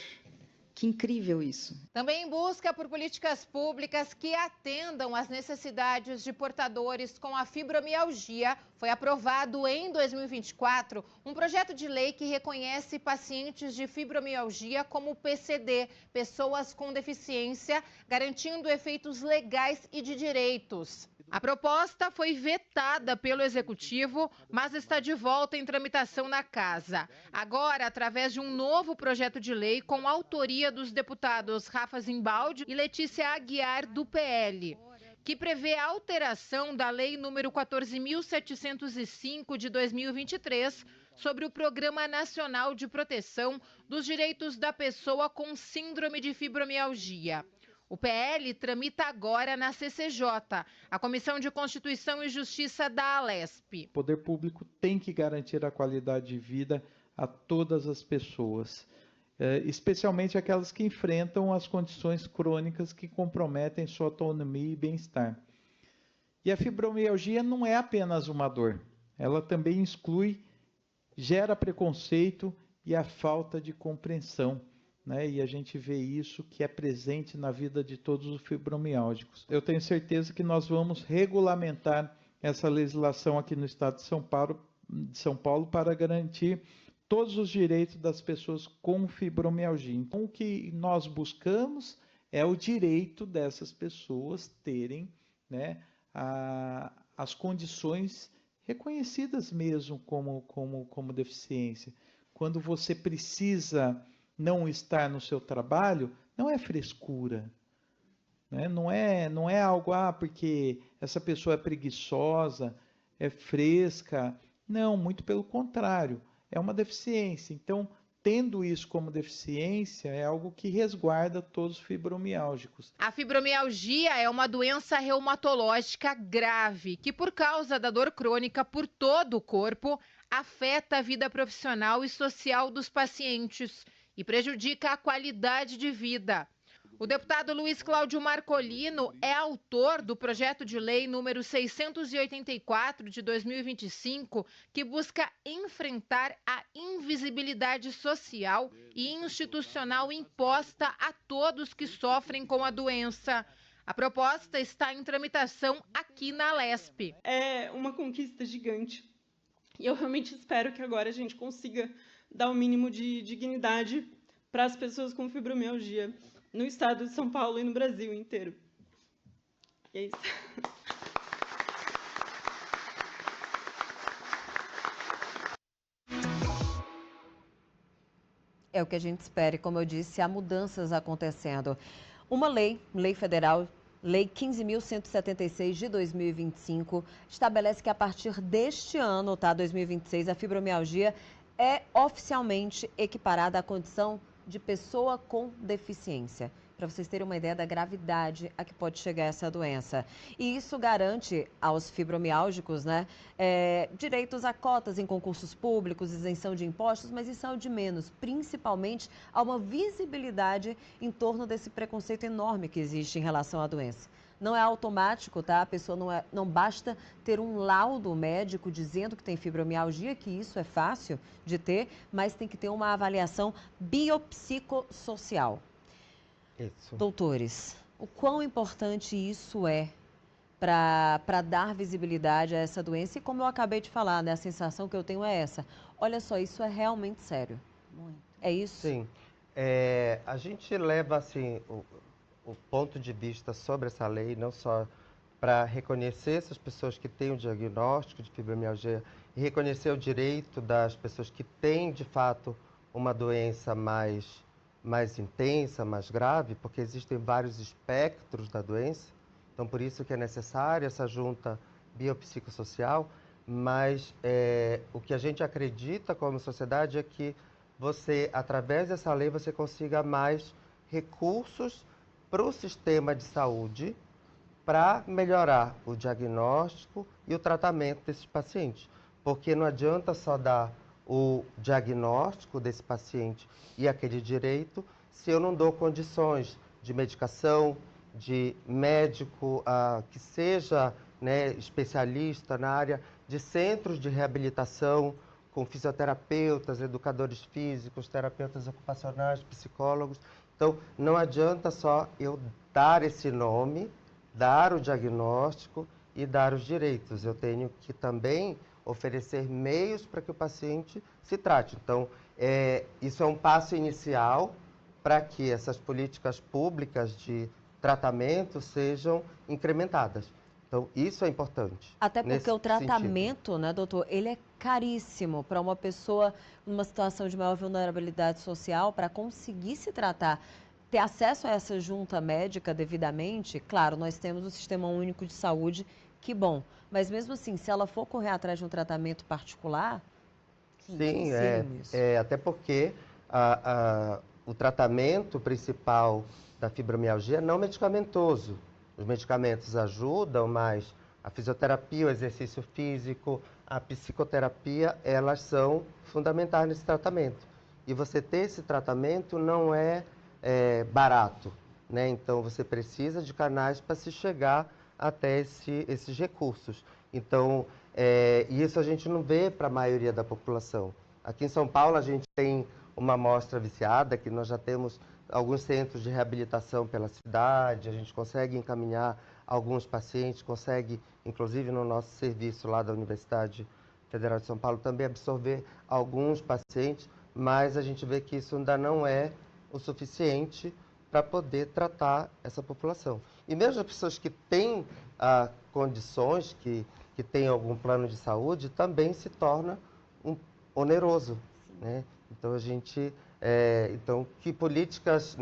I: Que incrível isso.
H: Também em busca por políticas públicas que atendam às necessidades de portadores com a fibromialgia, foi aprovado em 2024 um projeto de lei que reconhece pacientes de fibromialgia como PCD, pessoas com deficiência, garantindo efeitos legais e de direitos. A proposta foi vetada pelo Executivo, mas está de volta em tramitação na Casa. Agora, através de um novo projeto de lei com autoria dos deputados Rafa Zimbaldi e Letícia Aguiar, do PL, que prevê a alteração da Lei número 14.705 de 2023 sobre o Programa Nacional de Proteção dos Direitos da Pessoa com Síndrome de Fibromialgia. O PL tramita agora na CCJ, a Comissão de Constituição e Justiça da Alesp.
B: O poder público tem que garantir a qualidade de vida a todas as pessoas, especialmente aquelas que enfrentam as condições crônicas que comprometem sua autonomia e bem-estar. E a fibromialgia não é apenas uma dor, ela também gera preconceito e a falta de compreensão. E a gente vê isso que é presente na vida de todos os fibromialgicos. Eu tenho certeza que nós vamos regulamentar essa legislação aqui no estado de São Paulo para garantir todos os direitos das pessoas com fibromialgia. Então, o que nós buscamos é o direito dessas pessoas terem, as condições reconhecidas mesmo como deficiência. Quando você precisa não estar no seu trabalho, não é frescura, não é algo, porque essa pessoa é preguiçosa, é fresca. Não, muito pelo contrário, é uma deficiência. Então, tendo isso como deficiência, é algo que resguarda todos os fibromialgicos.
H: A fibromialgia é uma doença reumatológica grave que, por causa da dor crônica por todo o corpo, afeta a vida profissional e social dos pacientes e prejudica a qualidade de vida. O deputado Luiz Cláudio Marcolino é autor do projeto de lei número 684 de 2025, que busca enfrentar a invisibilidade social e institucional imposta a todos que sofrem com a doença. A proposta está em tramitação aqui na Alesp.
C: É uma conquista gigante. E eu realmente espero que agora a gente consiga dar o mínimo de dignidade para as pessoas com fibromialgia no estado de São Paulo e no Brasil inteiro. E é isso.
A: É o que a gente espera e, como eu disse, há mudanças acontecendo. Uma lei federal, Lei 15.176 de 2025, estabelece que a partir deste ano, 2026, a fibromialgia é oficialmente equiparada à condição de pessoa com deficiência, para vocês terem uma ideia da gravidade a que pode chegar essa doença. E isso garante aos fibromiálgicos, direitos a cotas em concursos públicos, isenção de impostos, mas isso é o de menos, principalmente a uma visibilidade em torno desse preconceito enorme que existe em relação à doença. Não é automático, tá? A pessoa não basta ter um laudo médico dizendo que tem fibromialgia, que isso é fácil de ter, mas tem que ter uma avaliação biopsicossocial.
F: Isso.
A: Doutores, o quão importante isso é para dar visibilidade a essa doença? E como eu acabei de falar, a sensação que eu tenho é essa. Olha só, isso é realmente sério.
E: Muito.
A: É isso?
F: Sim. A gente leva assim, o ponto de vista sobre essa lei, não só para reconhecer essas pessoas que têm o diagnóstico de fibromialgia e reconhecer o direito das pessoas que têm, de fato, uma doença mais intensa, mais grave, porque existem vários espectros da doença. Então, por isso que é necessária essa junta biopsicossocial, mas o que a gente acredita como sociedade é que você, através dessa lei, você consiga mais recursos para o sistema de saúde para melhorar o diagnóstico e o tratamento desses pacientes. Porque não adianta só dar o diagnóstico desse paciente e aquele direito se eu não dou condições de medicação, de médico que seja especialista na área, de centros de reabilitação com fisioterapeutas, educadores físicos, terapeutas ocupacionais, psicólogos. Então, não adianta só eu dar esse nome, dar o diagnóstico e dar os direitos. Eu tenho que também oferecer meios para que o paciente se trate. Então, isso é um passo inicial para que essas políticas públicas de tratamento sejam incrementadas. Então, isso é importante.
A: Até porque o tratamento, doutor, ele é caríssimo para uma pessoa numa situação de maior vulnerabilidade social, para conseguir se tratar, ter acesso a essa junta médica devidamente. Claro, nós temos o Sistema Único de Saúde, que bom, mas mesmo assim, se ela for correr atrás de um tratamento particular...
F: Sim, até porque o tratamento principal da fibromialgia é não medicamentoso. Os medicamentos ajudam, mas a fisioterapia, o exercício físico, a psicoterapia, elas são fundamentais nesse tratamento. E você ter esse tratamento não é barato, né? Então, você precisa de canais para se chegar até esses recursos. Então, isso a gente não vê para a maioria da população. Aqui em São Paulo, a gente tem uma amostra viciada, que nós já temos alguns centros de reabilitação pela cidade, a gente consegue encaminhar alguns pacientes, consegue, inclusive no nosso serviço lá da Universidade Federal de São Paulo, também absorver alguns pacientes, mas a gente vê que isso ainda não é o suficiente para poder tratar essa população. E mesmo as pessoas que têm condições, que têm algum plano de saúde, também se torna oneroso, né? Então, então, que políticas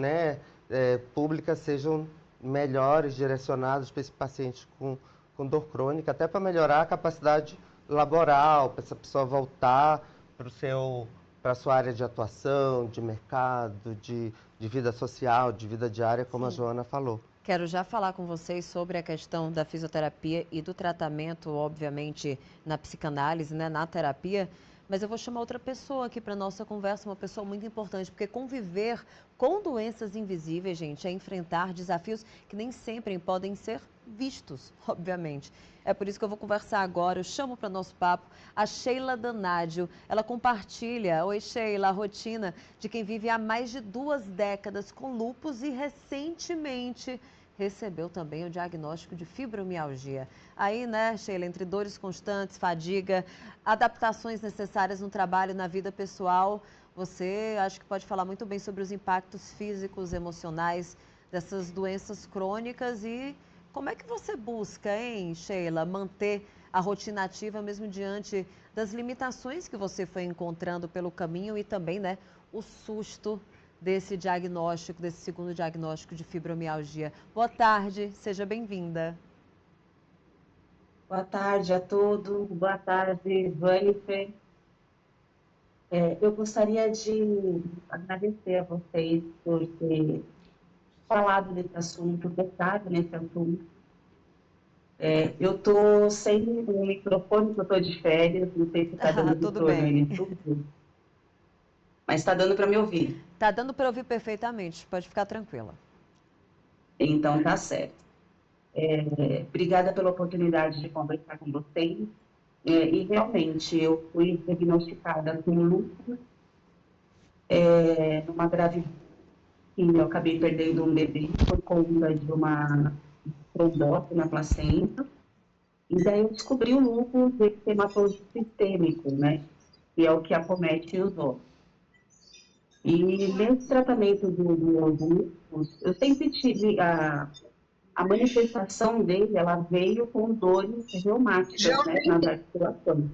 F: públicas sejam melhores, direcionadas para esse paciente com dor crônica, até para melhorar a capacidade laboral, para essa pessoa voltar para a sua área de atuação, de mercado, de vida social, de vida diária, como a Joana falou.
A: Quero já falar com vocês sobre a questão da fisioterapia e do tratamento, obviamente, na psicanálise, na terapia, Mas eu vou chamar outra pessoa aqui para nossa conversa, uma pessoa muito importante, porque conviver com doenças invisíveis, gente, é enfrentar desafios que nem sempre podem ser vistos, obviamente. É por isso que eu vou conversar agora, eu chamo para nosso papo a Sheila Danádio. Ela compartilha, oi Sheila, a rotina de quem vive há mais de 2 décadas com lúpus e recentemente recebeu também o diagnóstico de fibromialgia. Aí, né, Sheila, entre dores constantes, fadiga, adaptações necessárias no trabalho e na vida pessoal, você acho que pode falar muito bem sobre os impactos físicos, emocionais dessas doenças crônicas e como é que você busca, hein, Sheila, manter a rotina ativa mesmo diante das limitações que você foi encontrando pelo caminho e também, né, o susto desse diagnóstico, desse segundo diagnóstico de fibromialgia. Boa tarde, seja bem-vinda.
J: Boa tarde a todos, boa tarde, Vanifer. Eu gostaria de agradecer a vocês por ter falado desse assunto, tocado nesse assunto. Eu estou sem o microfone, porque eu estou de férias, não sei se está dando
A: Tudo
J: retorno
A: bem.
J: em tudo, mas está dando para me ouvir.
A: Está dando para ouvir perfeitamente, pode ficar tranquila.
J: Então tá certo. Obrigada pela oportunidade de conversar com vocês. E realmente eu fui diagnosticada com lúpus, numa gravidez que eu acabei perdendo um bebê por conta de uma trombose na placenta. E daí eu descobri o lúpus eritematoso sistêmico, né? Que é o que acomete os ossos. E nesse tratamento do lúpus, eu sempre tive a manifestação dele, ela veio com dores reumáticas, né, nas articulações.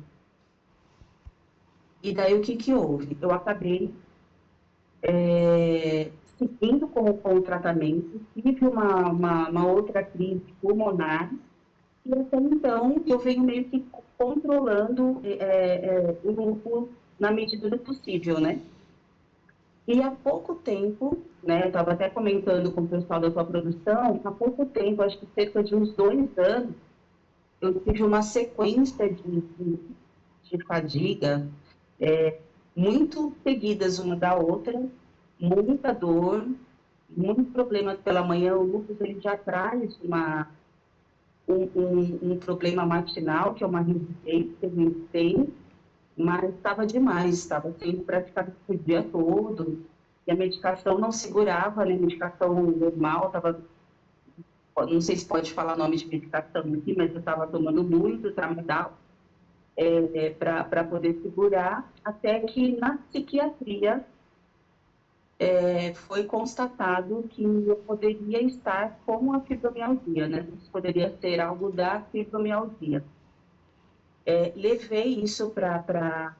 J: E daí o que houve? Eu acabei seguindo com o tratamento, tive uma outra crise pulmonar, e até então eu venho meio que controlando o lúpus na medida do possível, né? E há pouco tempo, né, eu estava até comentando com o pessoal da sua produção, há pouco tempo, acho que cerca de uns 2 anos, eu tive uma sequência de fadiga, muito seguidas uma da outra, muita dor, muitos problemas pela manhã. O lúpus ele já traz um problema matinal, que é uma rigidez que a gente tem, mas estava demais, estava sendo praticamente o dia todo, e a medicação não segurava, né? A medicação normal, não sei se pode falar nome de medicação aqui, mas eu estava tomando muito tramadol para poder segurar, até que na psiquiatria foi constatado que eu poderia estar com a fibromialgia, né? Isso poderia ser algo da fibromialgia. Levei isso para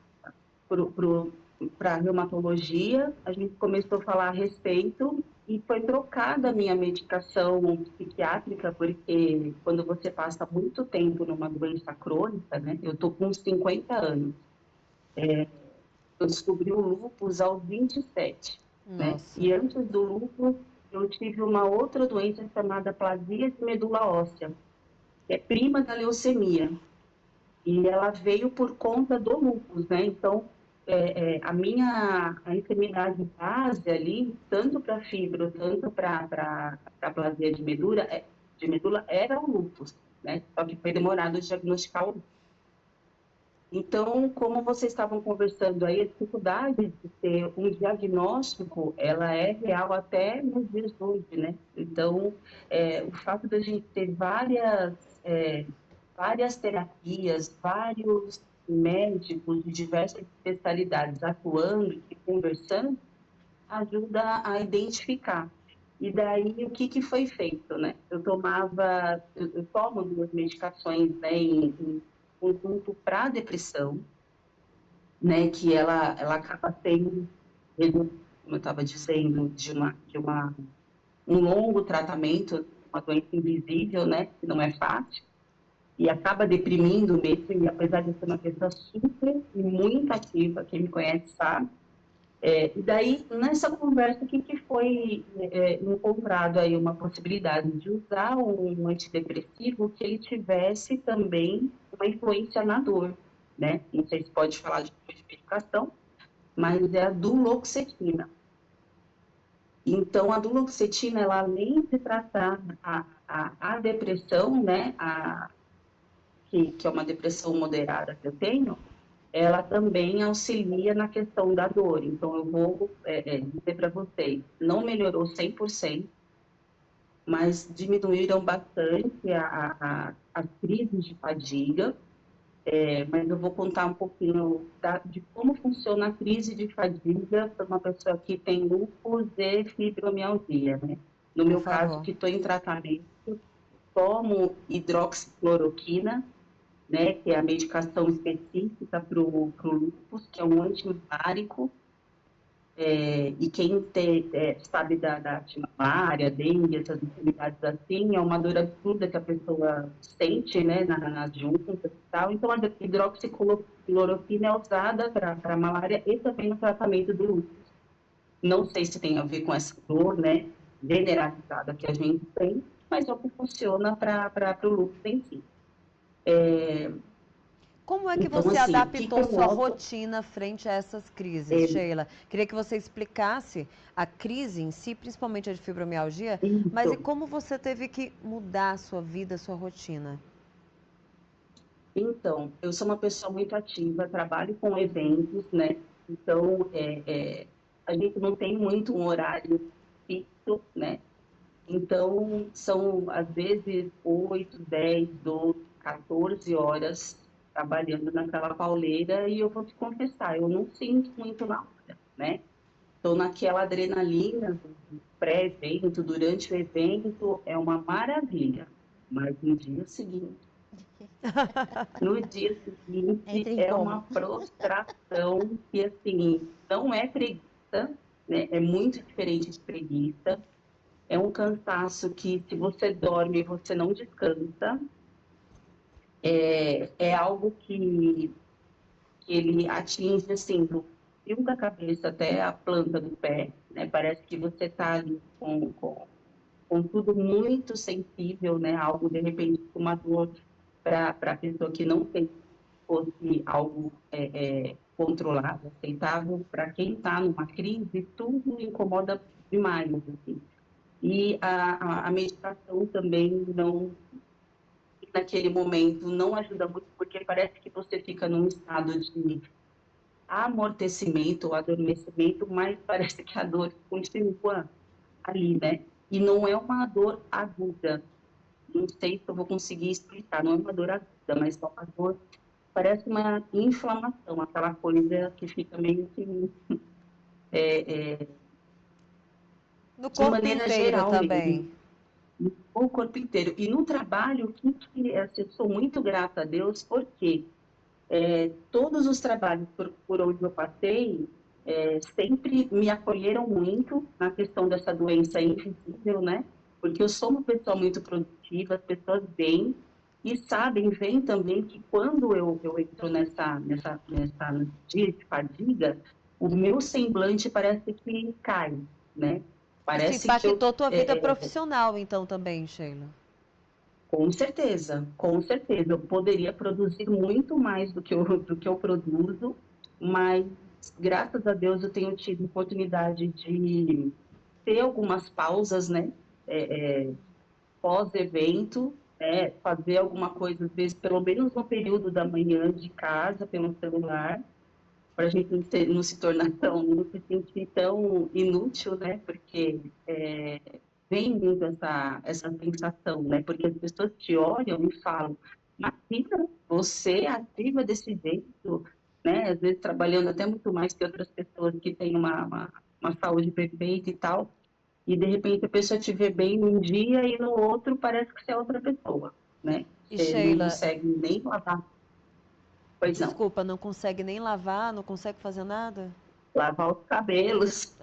J: a reumatologia, a gente começou a falar a respeito e foi trocada a minha medicação psiquiátrica, porque quando você passa muito tempo numa doença crônica, né? Eu estou com 50 anos, eu descobri o lúpus aos 27, né? E antes do lúpus eu tive uma outra doença chamada plasia de medula óssea, que é prima da leucemia. E ela veio por conta do lúpus, né? Então, a enfermidade base ali, tanto para fibro, tanto para plasia de medula, era o lúpus, né? Só que foi demorado diagnosticar o lúpus. Então, como vocês estavam conversando aí, a dificuldade de ter um diagnóstico, ela é real até nos dias de hoje, né? Então, o fato da gente ter várias terapias, vários médicos de diversas especialidades atuando e conversando, ajuda a identificar. E daí, o que foi feito, né? Eu tomo 2 medicações, né, em conjunto para depressão, né, que ela acaba sendo, como eu estava dizendo, de um longo tratamento, uma doença invisível, né, que não é fácil, e acaba deprimindo mesmo, e apesar de ser uma pessoa super e muito ativa, quem me conhece sabe. E daí, nessa conversa, o que foi encontrado aí uma possibilidade de usar um antidepressivo que ele tivesse também uma influência na dor, né? Não sei se pode falar de medicação, mas é a duloxetina. Então, a duloxetina, ela além de tratar a depressão, né, que é uma depressão moderada que eu tenho, ela também auxilia na questão da dor. Então, eu vou dizer para vocês, não melhorou 100%, mas diminuíram bastante as crises de fadiga. Mas eu vou contar um pouquinho de como funciona a crise de fadiga para uma pessoa que tem lúpus e fibromialgia, né? No meu caso, que estou em tratamento, tomo hidroxicloroquina, né, que é a medicação específica para o lúpus, que é um anti-inflamatório. E quem sabe da malária, dengue, essas enfermidades assim, é uma dor absurda que a pessoa sente, né, nas juntas e tal. Então, a hidroxicloroquina é usada para malária e também no tratamento do lúpus. Não sei se tem a ver com essa dor, né, generalizada que a gente tem, mas é o que funciona para o lúpus em si.
A: Como é que
J: Então,
A: você
J: assim,
A: adaptou sua rotina frente a essas crises, Sheila? Queria que você explicasse a crise em si, principalmente a de fibromialgia, mas e como você teve que mudar a sua vida, a sua rotina?
J: Então, eu sou uma pessoa muito ativa, trabalho com eventos, né? Então, a gente não tem muito um horário fixo, né? Então, são, às vezes, 8, 10, 12, 14 horas trabalhando naquela pauleira, e eu vou te confessar, eu não sinto muito na hora, né? Estou naquela adrenalina do pré-evento, durante o evento, é uma maravilha, mas no dia seguinte é uma prostração que, assim, não é preguiça, né? É muito diferente de preguiça, é um cansaço que, se você dorme, você não descansa. É algo que ele atinge, assim, do fio da cabeça até a planta do pé, né? Parece que você está ali com tudo muito sensível, né? Algo, de repente, uma dor para a pessoa que não tem, fosse algo controlado, aceitável. Para quem está numa crise, tudo incomoda demais, assim. E a medicação também não, naquele momento, não ajuda muito, porque parece que você fica num estado de amortecimento ou adormecimento, mas parece que a dor continua ali, né? E não é uma dor aguda. Não sei se eu vou conseguir explicar, não é uma dor aguda, mas é uma dor, parece uma inflamação, aquela coisa que fica meio que
A: no
J: de
A: corpo
J: maneira
A: inteiro
J: geral
A: também.
J: Mesmo, o corpo inteiro. E no trabalho, eu sou muito grata a Deus, porque todos os trabalhos por onde eu passei sempre me acolheram muito na questão dessa doença invisível, né? Porque eu sou uma pessoa muito produtiva, as pessoas vêm e sabem, veem também que quando eu entro nessa dia de fadiga, o meu semblante parece que cai, né? Parece
A: Isso impactou tua vida
J: que
A: profissional, então, também, Sheila?
J: Com certeza, com certeza. Eu poderia produzir muito mais do que eu produzo, mas, graças a Deus, eu tenho tido oportunidade de ter algumas pausas, né? Pós-evento, fazer alguma coisa, às vezes, pelo menos no período da manhã de casa, pelo celular, para a gente não se tornar não se sentir tão inútil, né? Porque vem muito essa sensação, né? Porque as pessoas te olham e falam, Martina, você é ativa desse jeito, né? Às vezes trabalhando até muito mais que outras pessoas que têm uma saúde perfeita e tal, e de repente a pessoa te vê bem num dia e no outro parece que você é outra pessoa, né?
A: E
J: Você
A: Sheila,
J: não consegue nem lavar. Pois não.
A: desculpa, não consegue nem lavar, não consegue fazer nada?
J: Lavar os cabelos.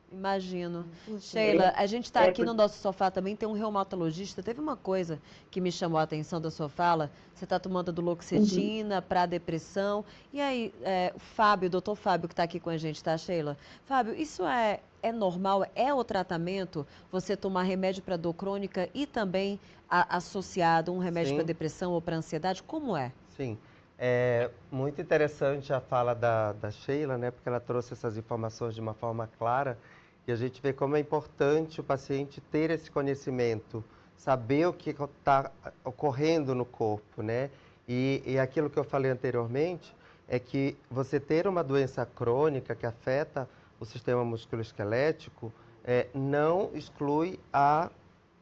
A: Imagino. Sheila, a gente está aqui no nosso sofá também, tem um reumatologista. Teve uma coisa que me chamou a atenção da sua fala. Você está tomando duloxetina para depressão. E aí, o Fábio, o doutor Fábio, que está aqui com a gente, tá, Sheila? Fábio, isso é normal? É o tratamento? Você tomar remédio para dor crônica e também associado um remédio para depressão ou para ansiedade? Como é?
F: Sim. É muito interessante a fala da Sheila, né? Porque ela trouxe essas informações de uma forma clara e a gente vê como é importante o paciente ter esse conhecimento, saber o que está ocorrendo no corpo, né? E aquilo que eu falei anteriormente é que você ter uma doença crônica que afeta o sistema musculoesquelético não exclui a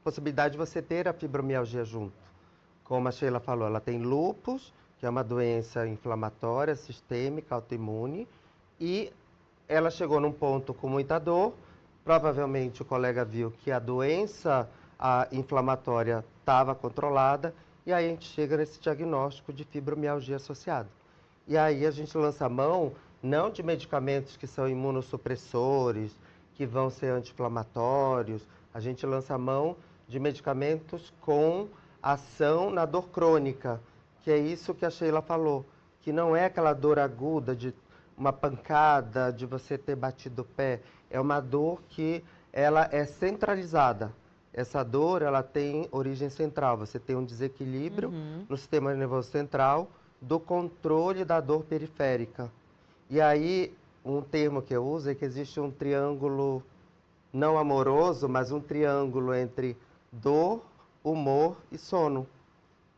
F: possibilidade de você ter a fibromialgia junto. Como a Sheila falou, ela tem lúpus, que é uma doença inflamatória, sistêmica, autoimune, e ela chegou num ponto com muita dor. Provavelmente o colega viu que a doença inflamatória estava controlada, e aí a gente chega nesse diagnóstico de fibromialgia associada. E aí a gente lança a mão não de medicamentos que são imunossupressores, que vão ser anti-inflamatórios, a gente lança a mão de medicamentos com ação na dor crônica, que é isso que a Sheila falou, que não é aquela dor aguda de uma pancada, de você ter batido o pé, é uma dor que ela é centralizada. Essa dor, ela tem origem central, você tem um desequilíbrio no sistema nervoso central do controle da dor periférica. E aí, um termo que eu uso é que existe um triângulo não amoroso, mas um triângulo entre dor, humor e sono.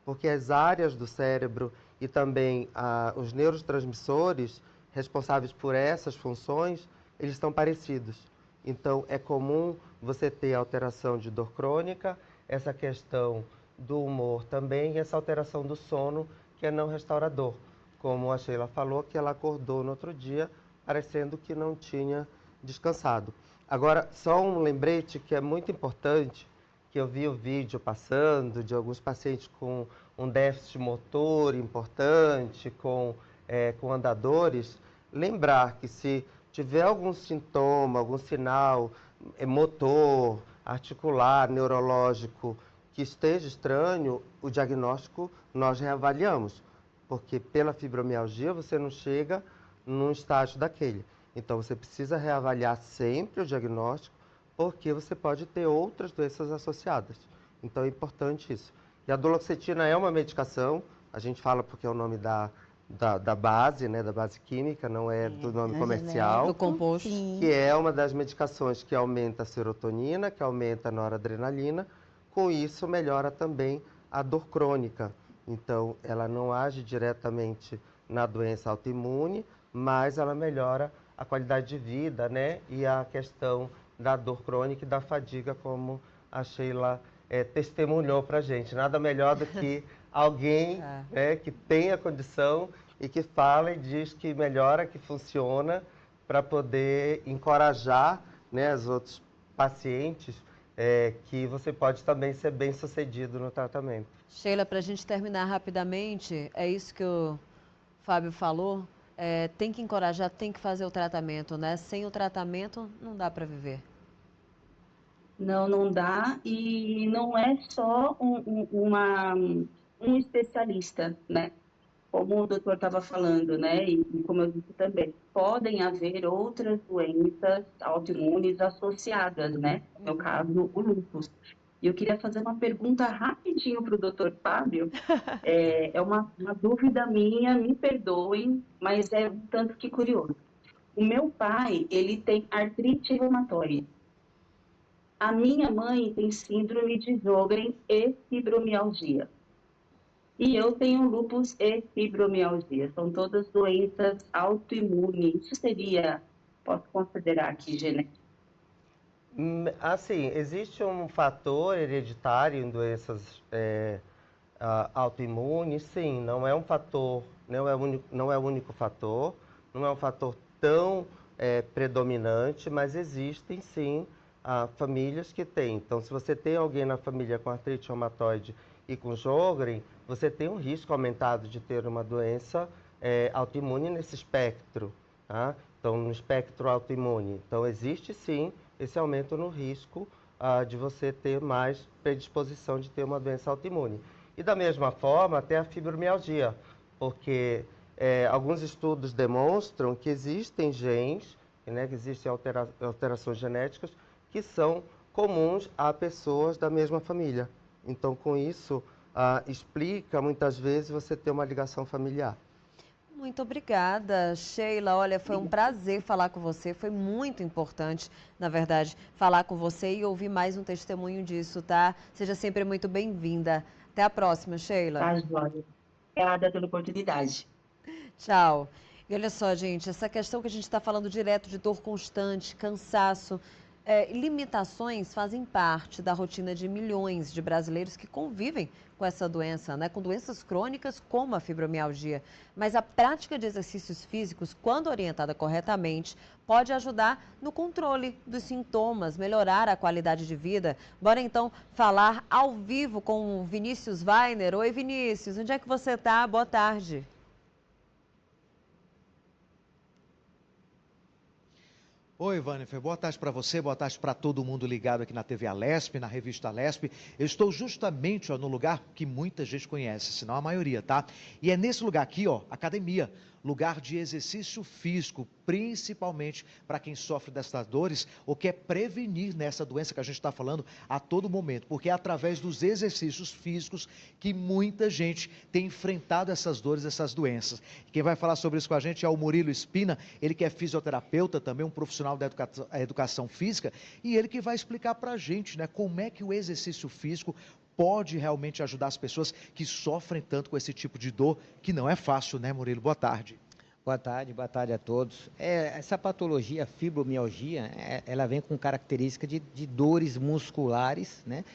F: Porque as áreas do cérebro e também os neurotransmissores responsáveis por essas funções, eles estão parecidos. Então, é comum você ter alteração de dor crônica, essa questão do humor também, e essa alteração do sono, que é não restaurador. Como a Sheila falou, que ela acordou no outro dia, parecendo que não tinha descansado. Agora, só um lembrete que é muito importante, que eu vi o vídeo passando de alguns pacientes com um déficit motor importante, com andadores, lembrar que se tiver algum sintoma, algum sinal motor, articular, neurológico, que esteja estranho, o diagnóstico nós reavaliamos, porque pela fibromialgia você não chega num estágio daquele. Então você precisa reavaliar sempre o diagnóstico, porque você pode ter outras doenças associadas. Então é importante isso. E a duloxetina é uma medicação, a gente fala porque é o nome da base, né, da base química, não é do nome comercial.
A: Do composto.
F: Que é uma das medicações que aumenta a serotonina, que aumenta a noradrenalina. Com isso, melhora também a dor crônica. Então, ela não age diretamente na doença autoimune, mas ela melhora a qualidade de vida, né? E a questão da dor crônica e da fadiga, como a Sheila testemunhou para a gente. Nada melhor do que alguém que tem a condição e que fala e diz que melhora, que funciona, para poder encorajar, né, os outros pacientes que você pode também ser bem sucedido no tratamento.
A: Sheila, para a gente terminar rapidamente, é isso que o Fábio falou, tem que encorajar, tem que fazer o tratamento, né? Sem o tratamento não dá para viver.
J: Não dá, e não é só um especialista, né? Como o doutor estava falando, né? E como eu disse também, podem haver outras doenças autoimunes associadas, né? No caso, o lúpus. E eu queria fazer uma pergunta rapidinho para o doutor Fábio. É uma dúvida minha, me perdoem, mas é um tanto que curioso. O meu pai, ele tem artrite reumatoide. A minha mãe tem síndrome de Sjögren e fibromialgia. E eu tenho lúpus e fibromialgia. São todas doenças autoimunes. Isso seria, posso considerar aqui, genético?
F: Assim, existe um fator hereditário em doenças autoimunes, sim. Não é um fator, não é o único fator, não é um fator tão predominante, mas existem, sim, famílias que têm. Então, se você tem alguém na família com artrite reumatoide e com Sjögren, você tem um risco aumentado de ter uma doença autoimune nesse espectro, tá? Então, no espectro autoimune. Então, existe sim esse aumento no risco de você ter mais predisposição de ter uma doença autoimune. E da mesma forma, até a fibromialgia, porque alguns estudos demonstram que existem genes, né, que existem alterações genéticas que são comuns a pessoas da mesma família. Então, com isso, explica muitas vezes você ter uma ligação familiar.
A: Muito obrigada, Sheila. Olha, foi um prazer falar com você. Foi muito importante, na verdade, falar com você e ouvir mais um testemunho disso, tá? Seja sempre muito bem-vinda. Até a próxima, Sheila.
J: Tá, Joia. Obrigada pela oportunidade.
A: Tchau. E olha só, gente, essa questão que a gente está falando direto de dor constante, cansaço, limitações fazem parte da rotina de milhões de brasileiros que convivem com essa doença, né? Com doenças crônicas como a fibromialgia. Mas a prática de exercícios físicos, quando orientada corretamente, pode ajudar no controle dos sintomas, melhorar a qualidade de vida. Bora então falar ao vivo com o Vinícius Weiner. Oi, Vinícius, onde é que você está? Boa tarde.
K: Oi, Vânifer, boa tarde para você, boa tarde para todo mundo ligado aqui na TV Alesp, na revista Alesp. Eu estou justamente no lugar que muita gente conhece, se não a maioria, tá? E é nesse lugar aqui, academia, lugar de exercício físico, principalmente para quem sofre dessas dores ou quer prevenir nessa doença que a gente está falando a todo momento, porque é através dos exercícios físicos que muita gente tem enfrentado essas dores, essas doenças. Quem vai falar sobre isso com a gente é o Murilo Espina, ele que é fisioterapeuta, também um profissional da educação física, e ele que vai explicar para a gente, né, como é que o exercício físico pode realmente ajudar as pessoas que sofrem tanto com esse tipo de dor, que não é fácil, né, Murilo? Boa tarde.
L: Boa tarde a todos. Essa patologia, a fibromialgia, ela vem com característica de dores musculares, né,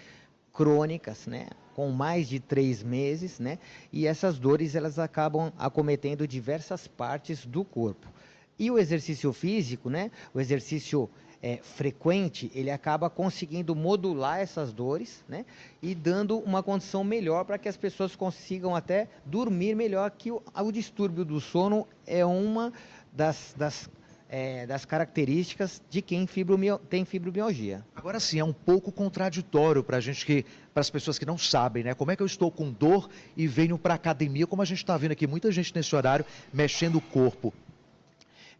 L: crônicas, né, com mais de 3 meses, né, e essas dores elas acabam acometendo diversas partes do corpo. E o exercício físico, né, o exercício frequente, ele acaba conseguindo modular essas dores, né, e dando uma condição melhor para que as pessoas consigam até dormir melhor, que o distúrbio do sono é uma das características de quem tem fibromialgia.
K: Agora sim, é um pouco contraditório para as pessoas que não sabem, né? Como é que eu estou com dor e venho para a academia, como a gente está vendo aqui, muita gente nesse horário mexendo o corpo.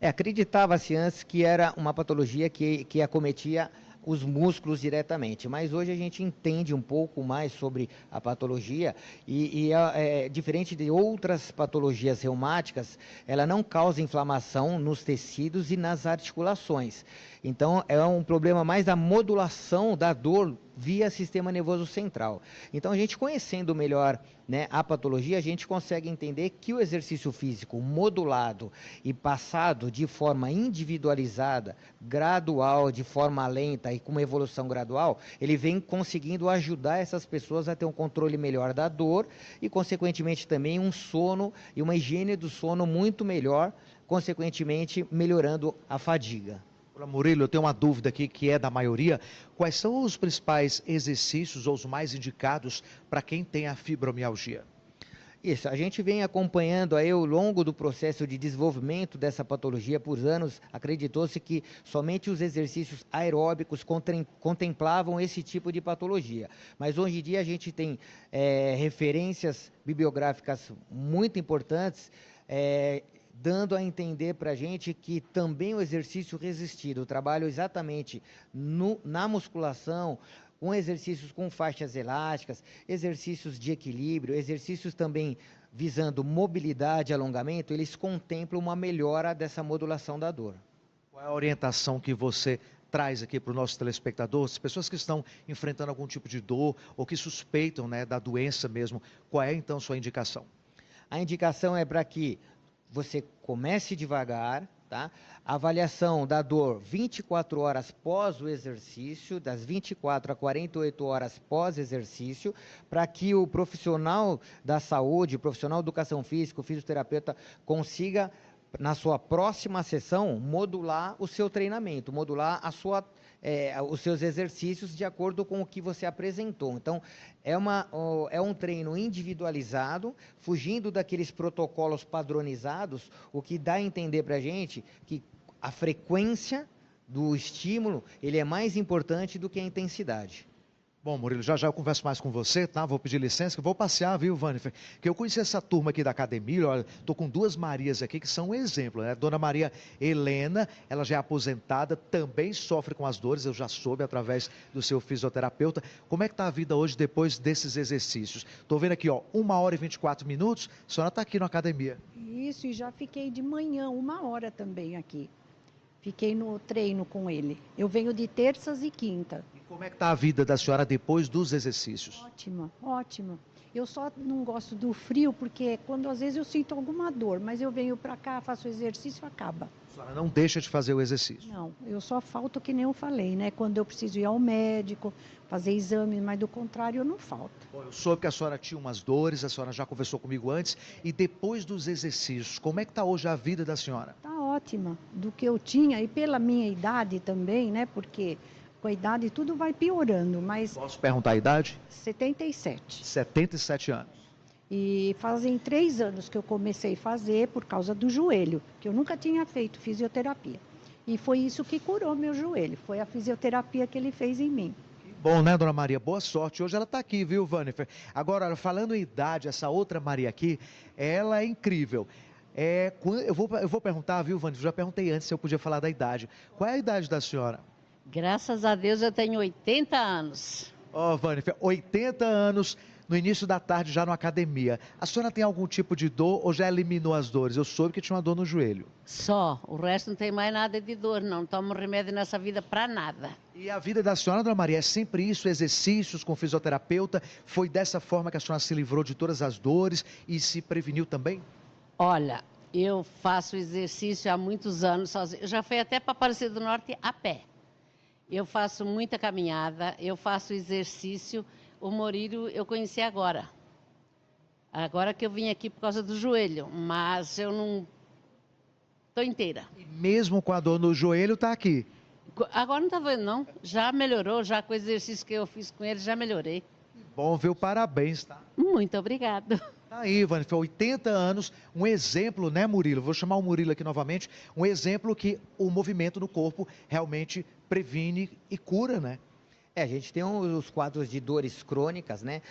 L: Acreditava-se antes que era uma patologia que acometia os músculos diretamente, mas hoje a gente entende um pouco mais sobre a patologia e diferente de outras patologias reumáticas, ela não causa inflamação nos tecidos e nas articulações. Então, é um problema mais da modulação da dor via sistema nervoso central. Então, a gente conhecendo melhor, né, a patologia, a gente consegue entender que o exercício físico modulado e passado de forma individualizada, gradual, de forma lenta e com uma evolução gradual, ele vem conseguindo ajudar essas pessoas a ter um controle melhor da dor e, consequentemente, também um sono e uma higiene do sono muito melhor, consequentemente, melhorando a fadiga.
K: Murilo, eu tenho uma dúvida aqui que é da maioria. Quais são os principais exercícios ou os mais indicados para quem tem a fibromialgia?
L: Isso, a gente vem acompanhando aí ao longo do processo de desenvolvimento dessa patologia por anos, acreditou-se que somente os exercícios aeróbicos contemplavam esse tipo de patologia. Mas hoje em dia a gente tem referências bibliográficas muito importantes, dando a entender para a gente que também o exercício resistido, o trabalho exatamente na musculação, com exercícios com faixas elásticas, exercícios de equilíbrio, exercícios também visando mobilidade e alongamento, eles contemplam uma melhora dessa modulação da dor.
K: Qual é a orientação que você traz aqui para o nosso telespectador, as pessoas que estão enfrentando algum tipo de dor ou que suspeitam, né, da doença mesmo, qual é então sua indicação?
L: A indicação é para que você comece devagar, tá? Avaliação da dor 24 horas pós o exercício, das 24 a 48 horas pós exercício, para que o profissional da saúde, o profissional de educação física, o fisioterapeuta, consiga, na sua próxima sessão, modular o seu treinamento, modular os seus exercícios de acordo com o que você apresentou. Então, é um treino individualizado, fugindo daqueles protocolos padronizados, o que dá a entender para a gente que a frequência do estímulo ele é mais importante do que a intensidade.
K: Bom, Murilo, já eu converso mais com você, tá? Vou pedir licença, que eu vou passear, viu, Vânifer? Que eu conheci essa turma aqui da academia, olha, tô com 2 Marias aqui que são um exemplo, né? Dona Maria Helena, ela já é aposentada, também sofre com as dores, eu já soube através do seu fisioterapeuta. Como é que tá a vida hoje depois desses exercícios? Tô vendo aqui, 1 hora e 24 minutos, a senhora tá aqui na academia.
M: isso e já fiquei de manhã, 1 hora também aqui. Fiquei no treino com ele. Eu venho de terças e quinta.
K: E como é que está a vida da senhora depois dos exercícios?
M: Ótima, ótima. Eu só não gosto do frio porque quando às vezes eu sinto alguma dor, mas eu venho para cá, faço exercício e acaba.
K: A senhora não deixa de fazer o exercício?
M: Não, eu só falto que nem eu falei, né? Quando eu preciso ir ao médico, fazer exame, mas do contrário eu não falto.
K: Bom, eu soube que a senhora tinha umas dores, a senhora já conversou comigo antes, e depois dos exercícios, como é que está hoje a vida da senhora?
M: Tá ótima, do que eu tinha e pela minha idade também, né? Porque com a idade tudo vai piorando, mas...
K: Posso perguntar a idade?
M: 77.
K: 77 anos.
M: E fazem 3 anos que eu comecei a fazer por causa do joelho, que eu nunca tinha feito fisioterapia. E foi isso que curou meu joelho, foi a fisioterapia que ele fez em mim.
K: Bom, né, dona Maria? Boa sorte. Hoje ela está aqui, viu, Vânifer? Agora, falando em idade, essa outra Maria aqui, ela é incrível. Eu vou perguntar, viu, Vânifer? Já perguntei antes se eu podia falar da idade. Qual é a idade da senhora?
N: Graças a Deus eu tenho 80 anos.
K: Ó, Vânifer, 80 anos, no início da tarde já na academia. A senhora tem algum tipo de dor ou já eliminou as dores? Eu soube que tinha uma dor no joelho.
N: Só, o resto não tem mais nada de dor, não tomo remédio nessa vida para nada.
K: E a vida da senhora, dona Maria, é sempre isso, exercícios com fisioterapeuta? Foi dessa forma que a senhora se livrou de todas as dores e se preveniu também?
N: Olha, eu faço exercício há muitos anos sozinha. Eu já fui até para Aparecida do Norte a pé. Eu faço muita caminhada, eu faço exercício. O Murilo eu conheci agora. Agora que eu vim aqui por causa do joelho, mas eu não estou inteira.
K: E mesmo com a dor no joelho, está aqui?
N: Agora não está vendo, não. Já melhorou, já com o exercício que eu fiz com ele, já melhorei.
K: Bom, viu? Parabéns, tá?
N: Muito obrigado.
K: Tá aí, Vânia, foi 80 anos, um exemplo, né, Murilo? Vou chamar o Murilo aqui novamente, um exemplo que o movimento no corpo realmente previne e cura, né?
L: A gente tem os quadros de dores crônicas, né?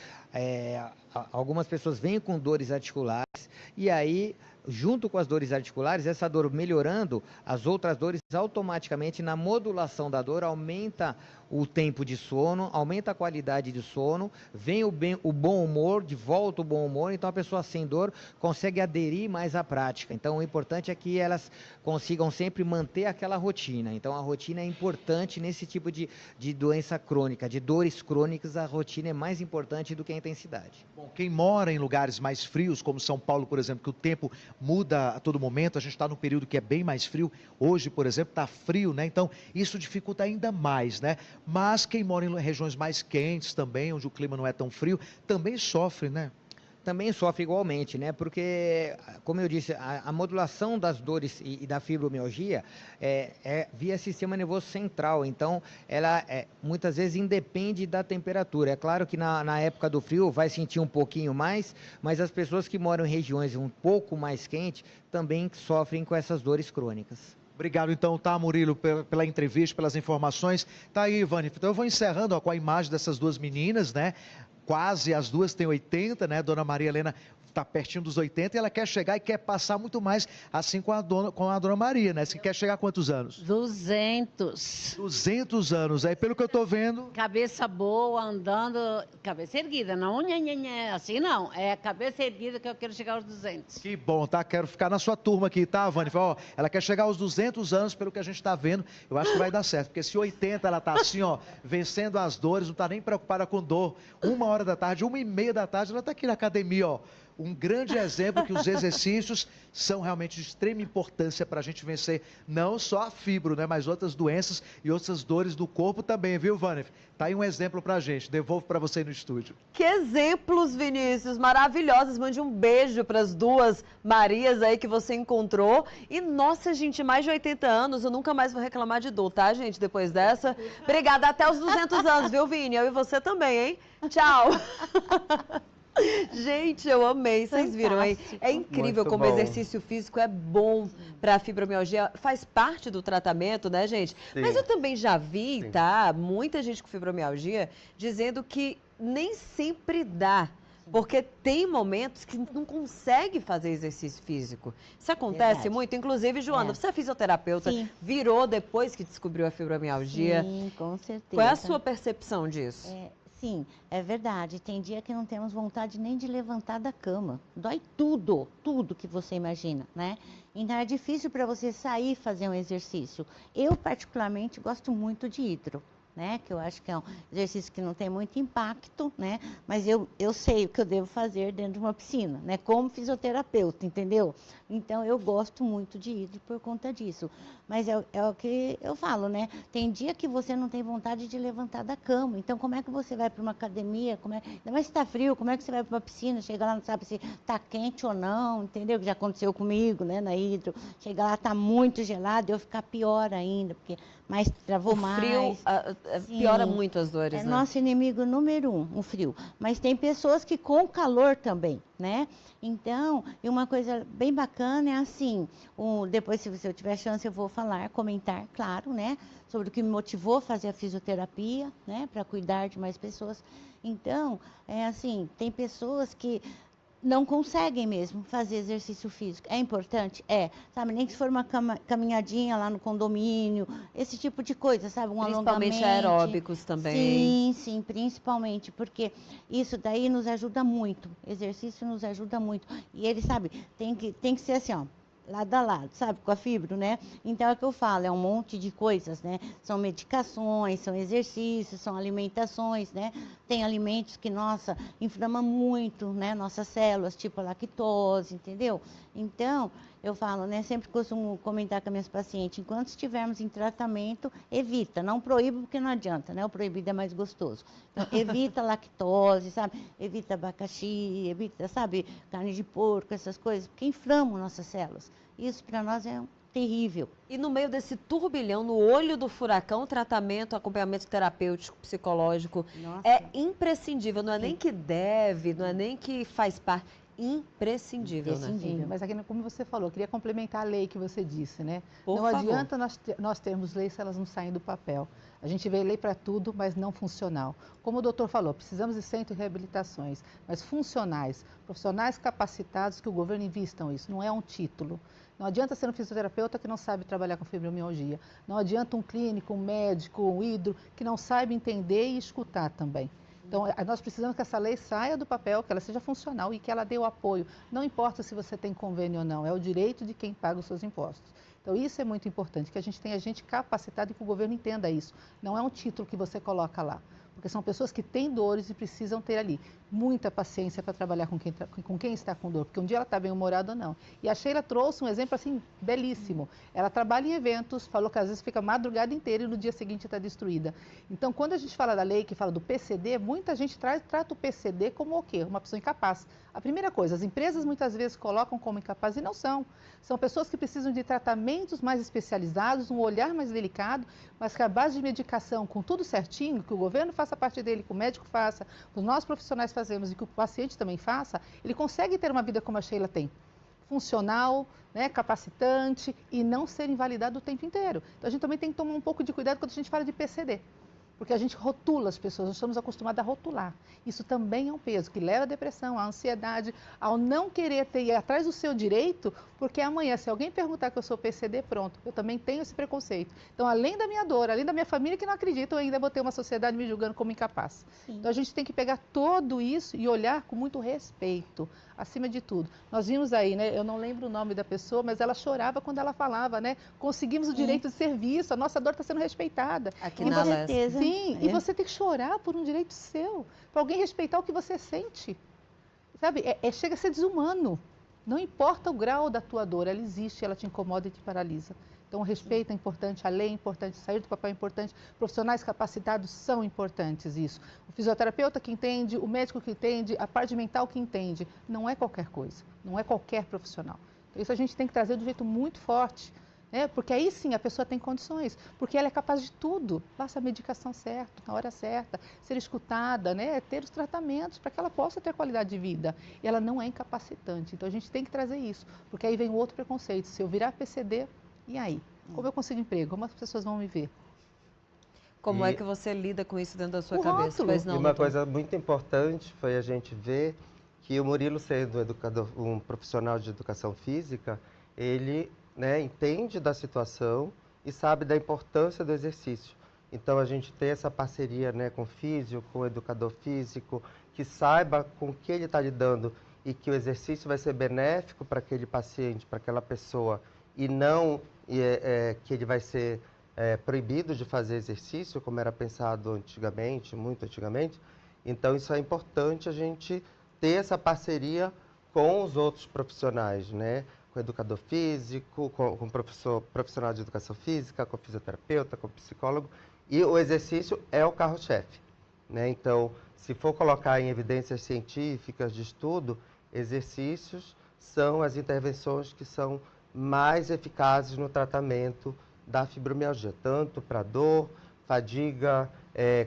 L: Algumas pessoas vêm com dores articulares e aí, junto com as dores articulares, essa dor melhorando, as outras dores automaticamente, na modulação da dor, aumenta o tempo de sono, aumenta a qualidade de sono, vem o bom humor, de volta o bom humor, então a pessoa sem dor consegue aderir mais à prática. Então o importante é que elas consigam sempre manter aquela rotina. Então a rotina é importante nesse tipo de doença crônica, de dores crônicas, a rotina é mais importante do que a intensidade.
K: Bom, quem mora em lugares mais frios, como São Paulo, por exemplo, que o tempo muda a todo momento, a gente está num período que é bem mais frio, hoje, por exemplo, está frio, né? Então isso dificulta ainda mais, né? Mas quem mora em regiões mais quentes também, onde o clima não é tão frio, também sofre, né?
L: Também sofre igualmente, né? Porque, como eu disse, a modulação das dores e da fibromialgia é via sistema nervoso central. Então, ela muitas vezes independe da temperatura. É claro que na época do frio vai sentir um pouquinho mais, mas as pessoas que moram em regiões um pouco mais quentes também sofrem com essas dores crônicas.
K: Obrigado, então, tá, Murilo, pela entrevista, pelas informações. Tá aí, Ivani. Então, eu vou encerrando com a imagem dessas duas meninas, né? Quase as duas têm 80, né? Dona Maria Helena está pertinho dos 80 e ela quer chegar e quer passar muito mais, assim com a Dona Maria, né? Você quer chegar a quantos anos?
N: 200.
K: 200 anos. Aí, pelo que eu tô vendo...
N: Cabeça boa, andando... Cabeça erguida, não assim não. É cabeça erguida que eu quero chegar aos 200.
K: Que bom, tá? Quero ficar na sua turma aqui, tá, Vânia? Ó, ela quer chegar aos 200 anos, pelo que a gente tá vendo. Eu acho que vai dar certo, porque se 80 ela tá assim, ó, vencendo as dores, não tá nem preocupada com dor. 1h da tarde, 1h30 da tarde, ela tá aqui na academia, ó. Um grande exemplo que os exercícios são realmente de extrema importância para a gente vencer não só a fibro, né, mas outras doenças e outras dores do corpo também, viu, Vânia? Tá aí um exemplo para a gente. Devolvo para você no estúdio.
A: Que exemplos, Vinícius, maravilhosos. Mande um beijo para as duas Marias aí que você encontrou. E, nossa, gente, mais de 80 anos, eu nunca mais vou reclamar de dor, tá, gente, depois dessa. Obrigada, até os 200 anos, viu, Vini? Eu e você também, hein? Tchau! Gente, eu amei, vocês viram aí? É incrível como o exercício físico é bom para a fibromialgia, faz parte do tratamento, né, gente? Sim. Mas eu também já vi, tá, muita gente com fibromialgia dizendo que nem sempre dá, porque tem momentos que não consegue fazer exercício físico. Isso acontece muito, inclusive, Joana, você é fisioterapeuta, virou depois que descobriu a fibromialgia.
E: Sim, com certeza.
A: Qual é a sua percepção disso?
E: Sim, é verdade. Tem dia que não temos vontade nem de levantar da cama. Dói tudo, tudo que você imagina, né? Então é difícil para você sair e fazer um exercício. Eu, particularmente, gosto muito de hidro, né? Que eu acho que é um exercício que não tem muito impacto, né? Mas eu sei o que eu devo fazer dentro de uma piscina, né? Como fisioterapeuta, entendeu? Então eu gosto muito de hidro por conta disso. Mas é o que eu falo, né? Tem dia que você não tem vontade de levantar da cama. Então como é que você vai para uma academia? Ainda mais se está frio, como é que você vai para uma piscina? Chega lá, não sabe se está quente ou não, entendeu? Que já aconteceu comigo, né? Na hidro. Chega lá, está muito gelado, eu ficar pior ainda, porque mais travou mais.
A: O frio piora muito as dores,
E: é
A: né?
E: Nosso inimigo número 1, o frio. Mas tem pessoas que com calor também, né? Então, e uma coisa bem bacana é assim, depois se eu tiver chance eu vou comentar, claro, né? Sobre o que me motivou a fazer a fisioterapia, né? Para cuidar de mais pessoas. Então, é assim, tem pessoas que não conseguem mesmo fazer exercício físico. É importante? Sabe, nem que se for uma caminhadinha lá no condomínio, esse tipo de coisa, sabe, um alongamento.
A: Principalmente aeróbicos também.
E: Sim, principalmente, porque isso daí nos ajuda muito, exercício nos ajuda muito. E ele, sabe, tem que ser assim, ó, lado a lado, sabe, com a fibro, né? Então é o que eu falo, é um monte de coisas, né? São medicações, são exercícios, são alimentações, né? Tem alimentos que, nossa, inflama muito, né? Nossas células, tipo a lactose, entendeu? Então, eu falo, né? Sempre costumo comentar com as minhas pacientes, enquanto estivermos em tratamento, evita, não proíbe porque não adianta, né? O proibido é mais gostoso. Então, evita lactose, sabe? Evita abacaxi, evita, sabe, carne de porco, essas coisas, porque inflamam nossas células. Isso para nós é terrível.
A: E no meio desse turbilhão, no olho do furacão, tratamento, acompanhamento terapêutico, psicológico, é imprescindível. Não é nem que deve, não é nem que faz parte. Imprescindível, né?
G: Sim, mas aqui, como você falou, eu queria complementar a lei que você disse, né?
A: Por
G: não
A: favor.
G: Adianta nós termos leis se elas não saem do papel. A gente vê lei para tudo, mas não funcional. Como o doutor falou, precisamos de centro de reabilitações, mas funcionais, profissionais capacitados que o governo invistam isso, não é um título. Não adianta ser um fisioterapeuta que não sabe trabalhar com fibromialgia. Não adianta um clínico, um médico, um hidro, que não sabe entender e escutar também. Então, nós precisamos que essa lei saia do papel, que ela seja funcional e que ela dê o apoio. Não importa se você tem convênio ou não, é o direito de quem paga os seus impostos. Então, isso é muito importante, que a gente tenha gente capacitada e que o governo entenda isso. Não é um título que você coloca lá, porque são pessoas que têm dores e precisam ter ali muita paciência para trabalhar com quem está com dor, porque um dia ela está bem-humorada ou não. E a Sheila trouxe um exemplo assim belíssimo. Ela trabalha em eventos, falou que às vezes fica a madrugada inteira e no dia seguinte está destruída. Então, quando a gente fala da lei que fala do PCD, muita gente trata o PCD como o quê? Uma pessoa incapaz. A primeira coisa, as empresas muitas vezes colocam como incapaz e não são. São pessoas que precisam de tratamentos mais especializados, um olhar mais delicado, mas que a base de medicação, com tudo certinho, que o governo faça parte dele, que o médico faça, que os nossos profissionais fazemos e que o paciente também faça, ele consegue ter uma vida como a Sheila tem. Funcional, né, capacitante e não ser invalidado o tempo inteiro. Então a gente também tem que tomar um pouco de cuidado quando a gente fala de PCD. Porque a gente rotula as pessoas, nós estamos acostumados a rotular. Isso também é um peso que leva à depressão, à ansiedade, ao não querer ir atrás do seu direito, porque amanhã, se alguém perguntar que eu sou PCD, pronto, eu também tenho esse preconceito. Então, além da minha dor, além da minha família que não acredita, eu ainda vou ter uma sociedade me julgando como incapaz. Sim. Então, a gente tem que pegar tudo isso e olhar com muito respeito, acima de tudo. Nós vimos aí, né, eu não lembro o nome da pessoa, mas ela chorava quando ela falava, né, conseguimos o direito de serviço, a nossa dor está sendo respeitada.
A: Aqui na
G: certeza. Sim, e você tem que chorar por um direito seu, para alguém respeitar o que você sente. Sabe, chega a ser desumano. Não importa o grau da tua dor, ela existe, ela te incomoda e te paralisa. Então, o respeito é importante, a lei é importante, sair do papel é importante, profissionais capacitados são importantes isso. O fisioterapeuta que entende, o médico que entende, a parte mental que entende, não é qualquer coisa, não é qualquer profissional. Então, isso a gente tem que trazer de um jeito muito forte. Porque aí sim a pessoa tem condições, porque ela é capaz de tudo, basta a medicação certa, na hora certa, ser escutada, né? Ter os tratamentos para que ela possa ter qualidade de vida. E ela não é incapacitante, então a gente tem que trazer isso, porque aí vem o outro preconceito, se eu virar PCD, e aí? Como eu consigo emprego? Como as pessoas vão me ver?
A: Como é que você lida com isso dentro da sua cabeça? Pois não,
F: e uma coisa muito importante foi a gente ver que o Murilo, sendo um profissional de educação física, ele... entende da situação e sabe da importância do exercício. Então, a gente ter essa parceria, né, com o físio, com o educador físico, que saiba com o que ele está lidando e que o exercício vai ser benéfico para aquele paciente, para aquela pessoa, e não que ele vai ser proibido de fazer exercício, como era pensado antigamente, muito antigamente. Então, isso é importante a gente ter essa parceria com os outros profissionais, né? Com o educador físico, com o profissional de educação física, com o fisioterapeuta, com o psicólogo. E o exercício é o carro-chefe, né? Então, se for colocar em evidências científicas de estudo, exercícios são as intervenções que são mais eficazes no tratamento da fibromialgia, tanto para dor, fadiga,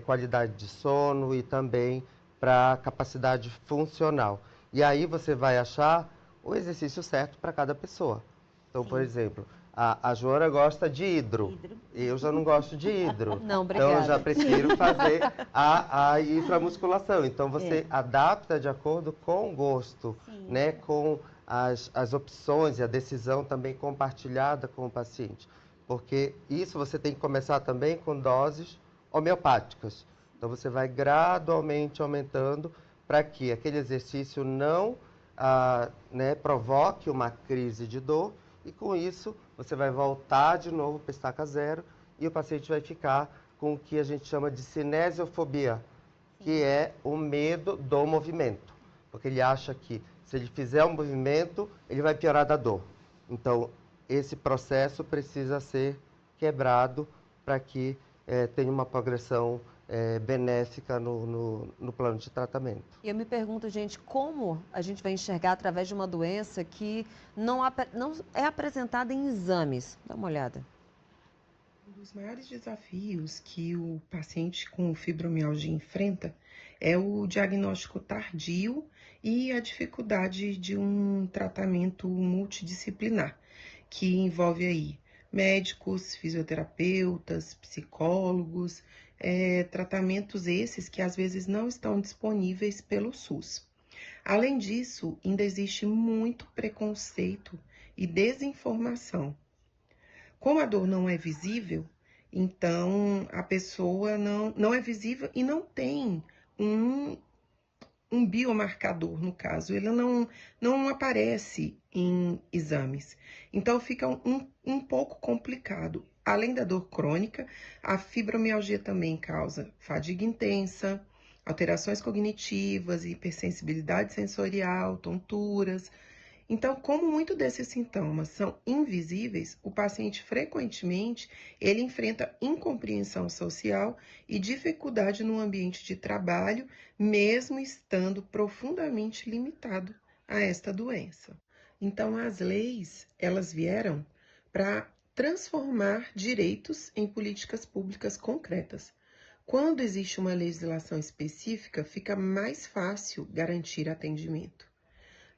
F: qualidade de sono e também para capacidade funcional. E aí você vai achar o exercício certo para cada pessoa. Então, por exemplo, a Joana gosta de hidro. Eu já não gosto de hidro.
A: Não, obrigada.
F: Então, eu já prefiro fazer a intramusculação. Então, você adapta de acordo com o gosto, né? Com as opções e a decisão também compartilhada com o paciente. Porque isso você tem que começar também com doses homeopáticas. Então, você vai gradualmente aumentando para que aquele exercício não provoque uma crise de dor, e com isso você vai voltar de novo para estaca zero e o paciente vai ficar com o que a gente chama de cinesiofobia, que é o medo do movimento, porque ele acha que se ele fizer um movimento, ele vai piorar da dor. Então, esse processo precisa ser quebrado para que tenha uma progressão benéfica no plano de tratamento.
A: E eu me pergunto, gente, como a gente vai enxergar através de uma doença que não é apresentada em exames? Dá uma olhada.
O: Um dos maiores desafios que o paciente com fibromialgia enfrenta é o diagnóstico tardio e a dificuldade de um tratamento multidisciplinar, que envolve aí médicos, fisioterapeutas, psicólogos, tratamentos esses que às vezes não estão disponíveis pelo SUS. Além disso, ainda existe muito preconceito e desinformação. Como a dor não é visível, então a pessoa não é visível e não tem um biomarcador, no caso, ele não aparece em exames. Então fica um pouco complicado. Além da dor crônica, a fibromialgia também causa fadiga intensa, alterações cognitivas, hipersensibilidade sensorial, tonturas. Então, como muitos desses sintomas são invisíveis, o paciente frequentemente ele enfrenta incompreensão social e dificuldade no ambiente de trabalho, mesmo estando profundamente limitado a esta doença. Então, as leis, elas vieram para transformar direitos em políticas públicas concretas. Quando existe uma legislação específica, fica mais fácil garantir atendimento.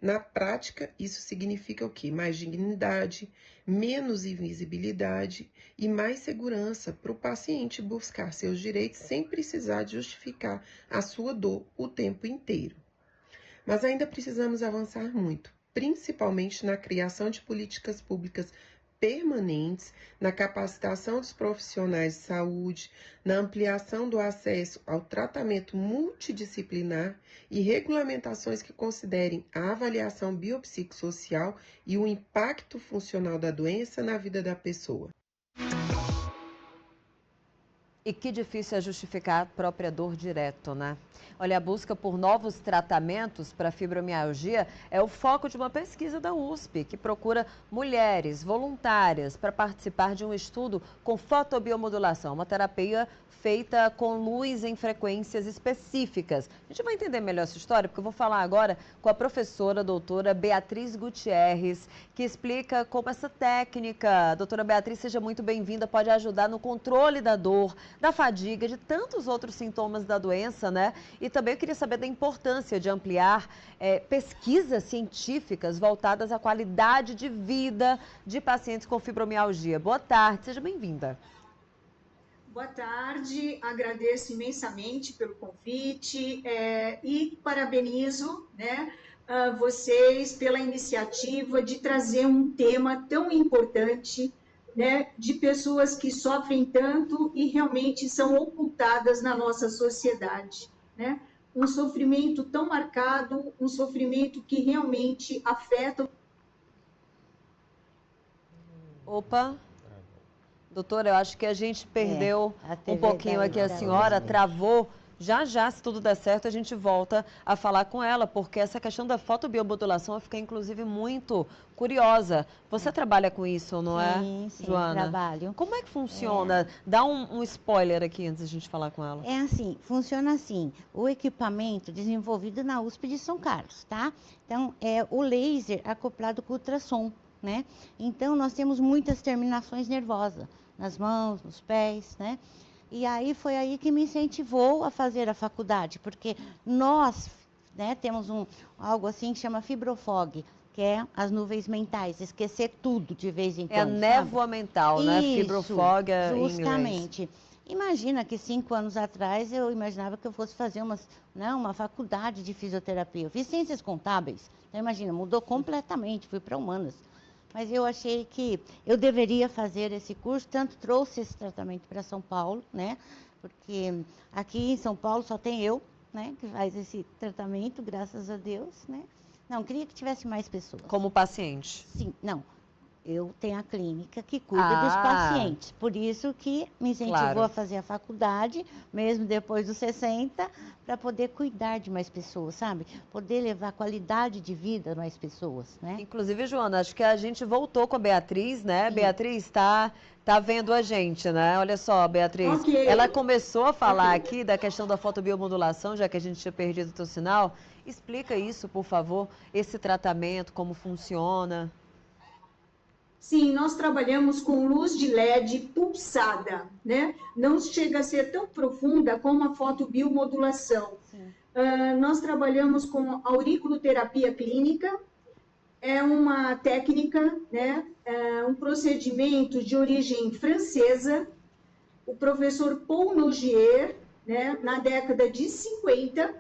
O: Na prática, isso significa o quê? Mais dignidade, menos invisibilidade e mais segurança para o paciente buscar seus direitos sem precisar justificar a sua dor o tempo inteiro. Mas ainda precisamos avançar muito, principalmente na criação de políticas públicas permanentes, na capacitação dos profissionais de saúde, na ampliação do acesso ao tratamento multidisciplinar e regulamentações que considerem a avaliação biopsicossocial e o impacto funcional da doença na vida da pessoa.
A: E que difícil é justificar a própria dor direto, né? Olha, a busca por novos tratamentos para fibromialgia é o foco de uma pesquisa da USP, que procura mulheres voluntárias para participar de um estudo com fotobiomodulação, uma terapia feita com luz em frequências específicas. A gente vai entender melhor essa história, porque eu vou falar agora com a professora doutora Beatriz Gutierrez, que explica como essa técnica. Doutora Beatriz, seja muito bem-vinda, pode ajudar no controle da dor, da fadiga, de tantos outros sintomas da doença, né? E também eu queria saber da importância de ampliar pesquisas científicas voltadas à qualidade de vida de pacientes com fibromialgia. Boa tarde, seja bem-vinda.
P: Boa tarde, agradeço imensamente pelo convite e parabenizo, né, vocês pela iniciativa de trazer um tema tão importante né, de pessoas que sofrem tanto e realmente são ocultadas na nossa sociedade, né? Um sofrimento tão marcado, um sofrimento que realmente afeta.
A: Opa, doutora, eu acho que a gente perdeu um pouquinho aqui a senhora, travou. Já já, se tudo der certo, a gente volta a falar com ela, porque essa questão da fotobiomodulação eu fiquei, inclusive, muito curiosa. Você trabalha com isso, não é,
E: sim,
A: Joana?
E: Trabalho.
A: Como é que funciona? Dá um spoiler aqui antes da gente falar com ela.
E: É assim, funciona assim. O equipamento desenvolvido na USP de São Carlos, tá? Então, é o laser acoplado com o ultrassom, né? Então, nós temos muitas terminações nervosas nas mãos, nos pés, né? E aí foi aí que me incentivou a fazer a faculdade, porque nós, né, temos algo assim que chama fibrofog, que é as nuvens mentais, esquecer tudo de vez em quando.
A: É a névoa mental, né? Fibrofog é em inglês.
E: Justamente. Imagina que 5 anos atrás eu imaginava que eu fosse fazer uma faculdade de fisioterapia. Eu fiz ciências contábeis, então imagina, mudou completamente, fui para humanas. Mas eu achei que eu deveria fazer esse curso, tanto trouxe esse tratamento para São Paulo, né? Porque aqui em São Paulo só tem eu, né? Que faz esse tratamento, graças a Deus, né? Não, queria que tivesse mais pessoas.
A: Como paciente?
E: Sim, não. Eu tenho a clínica que cuida dos pacientes. Por isso que me incentivou a fazer a faculdade, mesmo depois dos 60, para poder cuidar de mais pessoas, sabe? Poder levar qualidade de vida a mais pessoas, né?
A: Inclusive, Joana, acho que a gente voltou com a Beatriz, né? Sim. Beatriz tá vendo a gente, né? Olha só, Beatriz. Okay. Ela começou a falar aqui da questão da fotobiomodulação, já que a gente tinha perdido o teu sinal. Explica isso, por favor, esse tratamento, como funciona.
P: Sim, nós trabalhamos com luz de LED pulsada, né? Não chega a ser tão profunda como a fotobiomodulação. Nós trabalhamos com auriculoterapia clínica, é uma técnica, né? Um procedimento de origem francesa. O professor Paul Nogier, né? Na década de 50,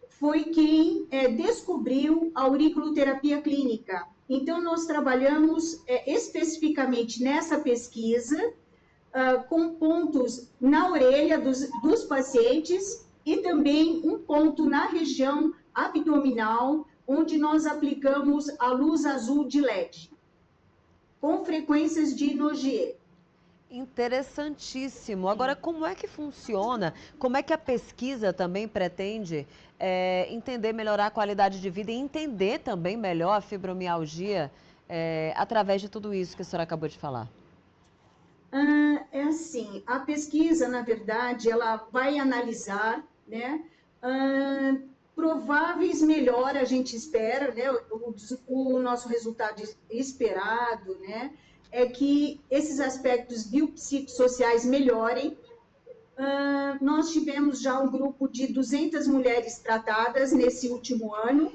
P: foi quem descobriu a auriculoterapia clínica. Então, nós trabalhamos especificamente nessa pesquisa, com pontos na orelha dos pacientes e também um ponto na região abdominal, onde nós aplicamos a luz azul de LED, com frequências de Nogier.
A: Interessantíssimo. Agora, como é que funciona? Como é que a pesquisa também pretende entender, melhorar a qualidade de vida e entender também melhor a fibromialgia através de tudo isso que a senhora acabou de falar?
P: É assim, a pesquisa, na verdade, ela vai analisar, né, prováveis melhoras, a gente espera, né, o nosso resultado esperado, né, é que esses aspectos biopsicossociais melhorem. Nós tivemos já um grupo de 200 mulheres tratadas nesse último ano,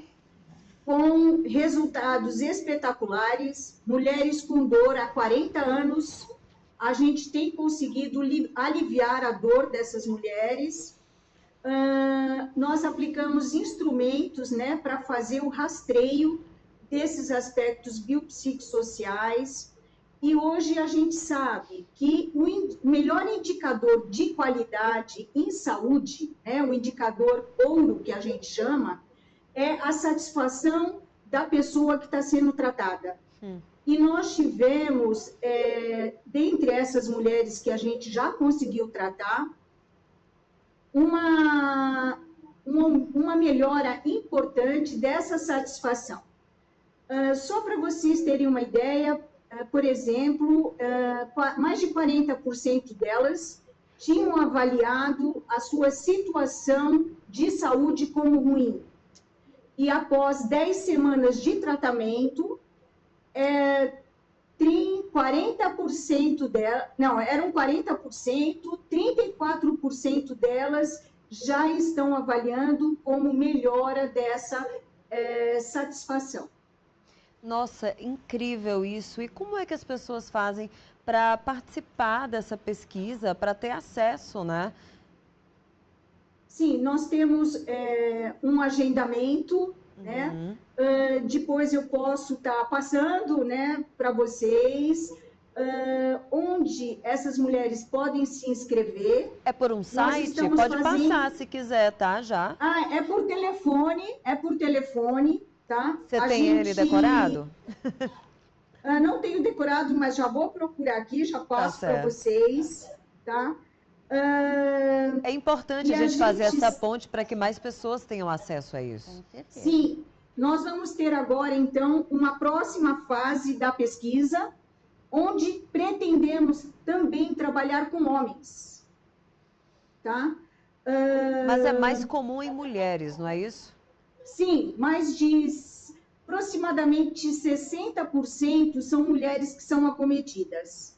P: com resultados espetaculares, mulheres com dor há 40 anos, a gente tem conseguido aliviar a dor dessas mulheres. Nós aplicamos instrumentos, né, para fazer o rastreio desses aspectos biopsicossociais. E hoje a gente sabe que o melhor indicador de qualidade em saúde, né, o indicador ouro que a gente chama, é a satisfação da pessoa que está sendo tratada. E nós tivemos, dentre essas mulheres que a gente já conseguiu tratar, uma melhora importante dessa satisfação. Só para vocês terem uma ideia, por exemplo, mais de 40% delas tinham avaliado a sua situação de saúde como ruim. E após 10 semanas de tratamento, 40% delas, não, eram 40%, 34% delas já estão avaliando como melhora dessa satisfação.
A: Nossa, incrível isso. E como é que as pessoas fazem para participar dessa pesquisa, para ter acesso, né?
P: Sim, nós temos um agendamento, né? Depois eu posso estar passando, né, para vocês. onde essas mulheres podem se inscrever.
A: É por um site? Pode passar se quiser, tá? Já.
P: É por telefone, tá?
A: Você tem ele decorado?
P: Não tenho decorado, mas já vou procurar aqui, já passo para vocês, tá?
A: É importante a gente fazer essa ponte para que mais pessoas tenham acesso a isso.
P: Sim, nós vamos ter agora, então, uma próxima fase da pesquisa, onde pretendemos também trabalhar com homens, tá?
A: Mas é mais comum em mulheres, não é isso?
P: Sim, mais de aproximadamente 60% são mulheres que são acometidas.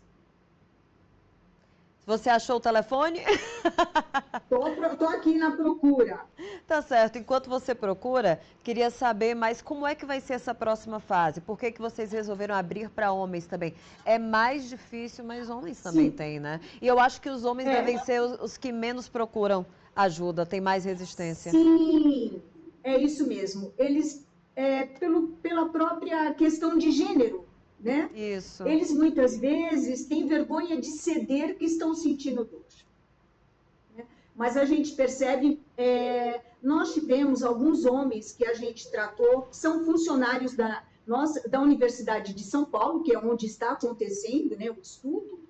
A: Você achou o telefone?
P: Tô aqui na procura.
A: Tá certo. Enquanto você procura, queria saber mais como é que vai ser essa próxima fase. Por que vocês resolveram abrir para homens também? É mais difícil, mas homens também têm, né? E eu acho que os homens devem ser os que menos procuram ajuda, têm mais resistência.
P: Sim, é isso mesmo. Eles, pela própria questão de gênero, né?
A: Isso.
P: Eles muitas vezes têm vergonha de ceder que estão sentindo dor. Né? Mas a gente percebe, nós tivemos alguns homens que a gente tratou, que são funcionários da Universidade de São Paulo, que é onde está acontecendo, né, o estudo,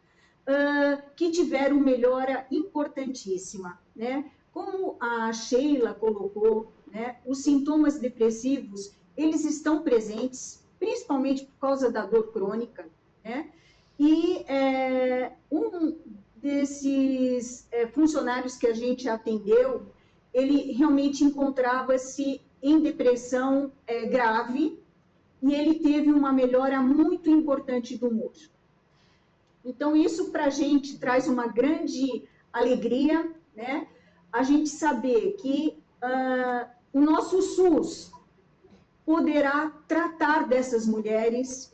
P: que tiveram melhora importantíssima, né? Como a Sheila colocou, né, os sintomas depressivos, eles estão presentes, principalmente por causa da dor crônica, né? E um desses funcionários que a gente atendeu, ele realmente encontrava-se em depressão grave e ele teve uma melhora muito importante do humor. Então, isso para a gente traz uma grande alegria, né? A gente saber que o nosso SUS poderá tratar dessas mulheres,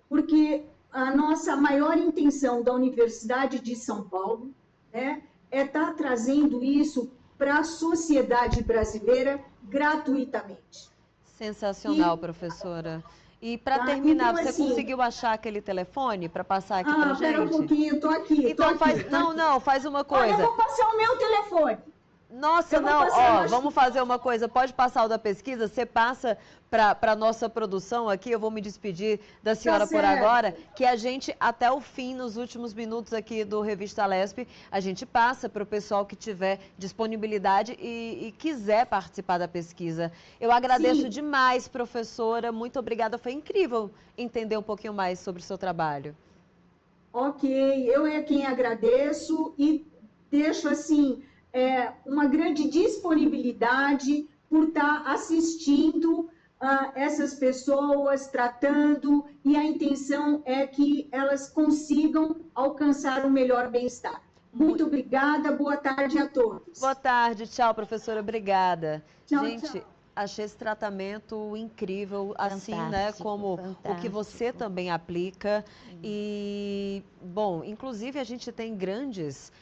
P: porque a nossa maior intenção da Universidade de São Paulo, né, é estar trazendo isso para a sociedade brasileira gratuitamente.
A: Sensacional, professora. E para terminar, então, você conseguiu achar aquele telefone para passar aqui para gente?
P: Espera um pouquinho, eu tô aqui.
A: Então faz uma coisa.
P: Olha, eu vou passar o meu telefone.
A: Nossa, não, vamos fazer uma coisa, pode passar o da pesquisa, você passa para a nossa produção aqui, eu vou me despedir da senhora por agora, que a gente, até o fim, nos últimos minutos aqui do Revista Lesp, a gente passa para o pessoal que tiver disponibilidade e quiser participar da pesquisa. Eu agradeço demais, professora, muito obrigada, foi incrível entender um pouquinho mais sobre o seu trabalho.
P: Ok, eu é quem agradeço e deixo assim... uma grande disponibilidade por estar assistindo essas pessoas, tratando, e a intenção é que elas consigam alcançar um melhor bem-estar. Muito obrigada, boa tarde a todos.
A: Boa tarde, tchau, professora, obrigada.
P: Tchau,
A: gente,
P: tchau.
A: Achei esse tratamento incrível, assim, né, como o que você também aplica. E, bom, inclusive a gente tem grandes...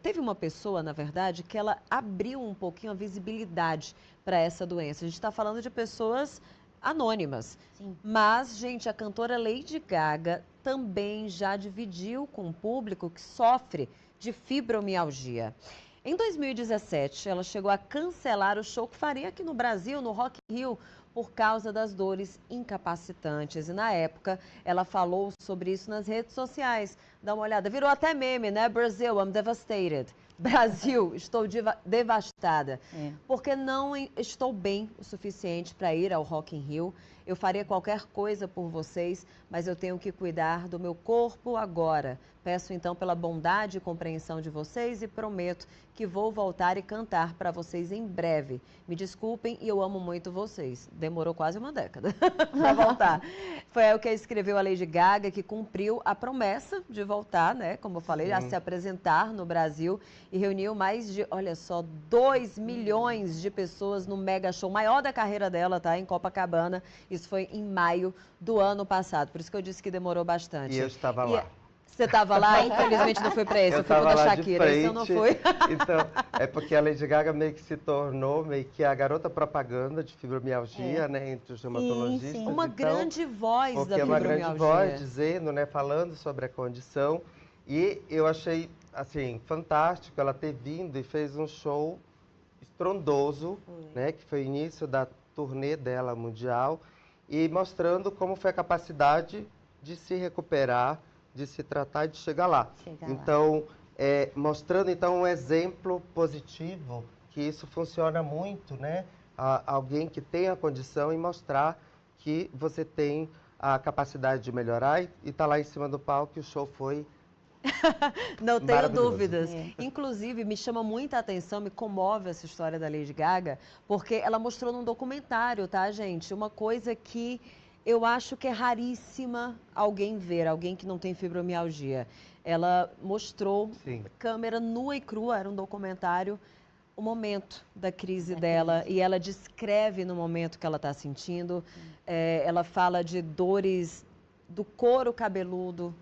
A: teve uma pessoa, na verdade, que ela abriu um pouquinho a visibilidade para essa doença. A gente está falando de pessoas anônimas.
E: Sim.
A: Mas, gente, a cantora Lady Gaga também já dividiu com o público que sofre de fibromialgia. Em 2017, ela chegou a cancelar o show que faria aqui no Brasil, no Rock in Rio, por causa das dores incapacitantes. E na época, ela falou sobre isso nas redes sociais. Dá uma olhada, virou até meme, né? Brasil, I'm devastated. Brasil, estou devastada. Porque não estou bem o suficiente para ir ao Rock in Rio. Eu faria qualquer coisa por vocês, mas eu tenho que cuidar do meu corpo agora. Peço então pela bondade e compreensão de vocês e prometo que vou voltar e cantar para vocês em breve. Me desculpem e eu amo muito vocês. Demorou quase uma década para voltar. Foi o que escreveu a Lady Gaga, que cumpriu a promessa de voltar, né? Como eu falei, a se apresentar no Brasil e reuniu mais de, olha só, 2 milhões de pessoas no mega show, maior da carreira dela, tá? Em Copacabana. Isso foi em maio do ano passado. Por isso que eu disse que demorou bastante.
F: E eu estava lá.
A: Você estava lá, infelizmente não foi para esse, eu fui pro da Shakira, esse eu não fui.
F: Então, é porque a Lady Gaga meio que se tornou meio que a garota propaganda de fibromialgia, né, entre os reumatologistas.
A: Sim. Uma grande voz da
F: fibromialgia. Porque é uma grande voz dizendo, né, falando sobre a condição. E eu achei, assim, fantástico ela ter vindo e fez um show estrondoso, né, que foi o início da turnê dela mundial, e mostrando como foi a capacidade de se recuperar, de se tratar e de chegar lá. Então, mostrando então um exemplo positivo, que isso funciona muito, né? Alguém que tem a condição e mostrar que você tem a capacidade de melhorar e está lá em cima do palco e o show foi
A: Não tenho dúvidas. Inclusive, me chama muita atenção, me comove essa história da Lady Gaga, porque ela mostrou num documentário, tá, gente? Uma coisa que eu acho que é raríssima alguém ver, alguém que não tem fibromialgia. Ela mostrou, câmera nua e crua, era um documentário, o momento da crise dela. E ela descreve no momento que ela está sentindo. Ela fala de dores do couro cabeludo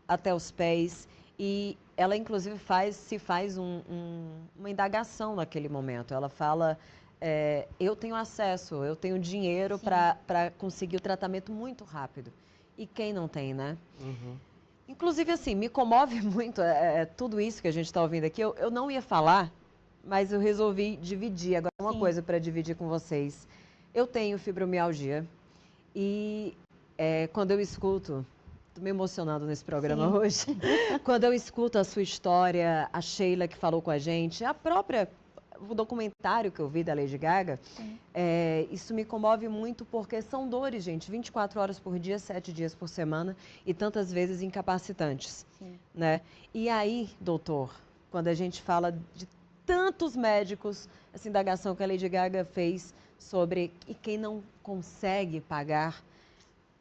A: até os pés. E ela, inclusive, se faz uma indagação naquele momento. Ela fala... eu tenho acesso, eu tenho dinheiro para conseguir o tratamento muito rápido. E quem não tem, né? Inclusive, assim, me comove muito tudo isso que a gente está ouvindo aqui. Eu não ia falar, mas eu resolvi dividir. Agora, uma coisa para dividir com vocês. Eu tenho fibromialgia e quando eu escuto... Estou me emocionando nesse programa hoje. Quando eu escuto a sua história, a Sheila que falou com a gente, o documentário que eu vi da Lady Gaga, isso me comove muito porque são dores, gente, 24 horas por dia, 7 dias por semana e tantas vezes incapacitantes, né? E aí, doutor, quando a gente fala de tantos médicos, essa indagação que a Lady Gaga fez sobre e quem não consegue pagar.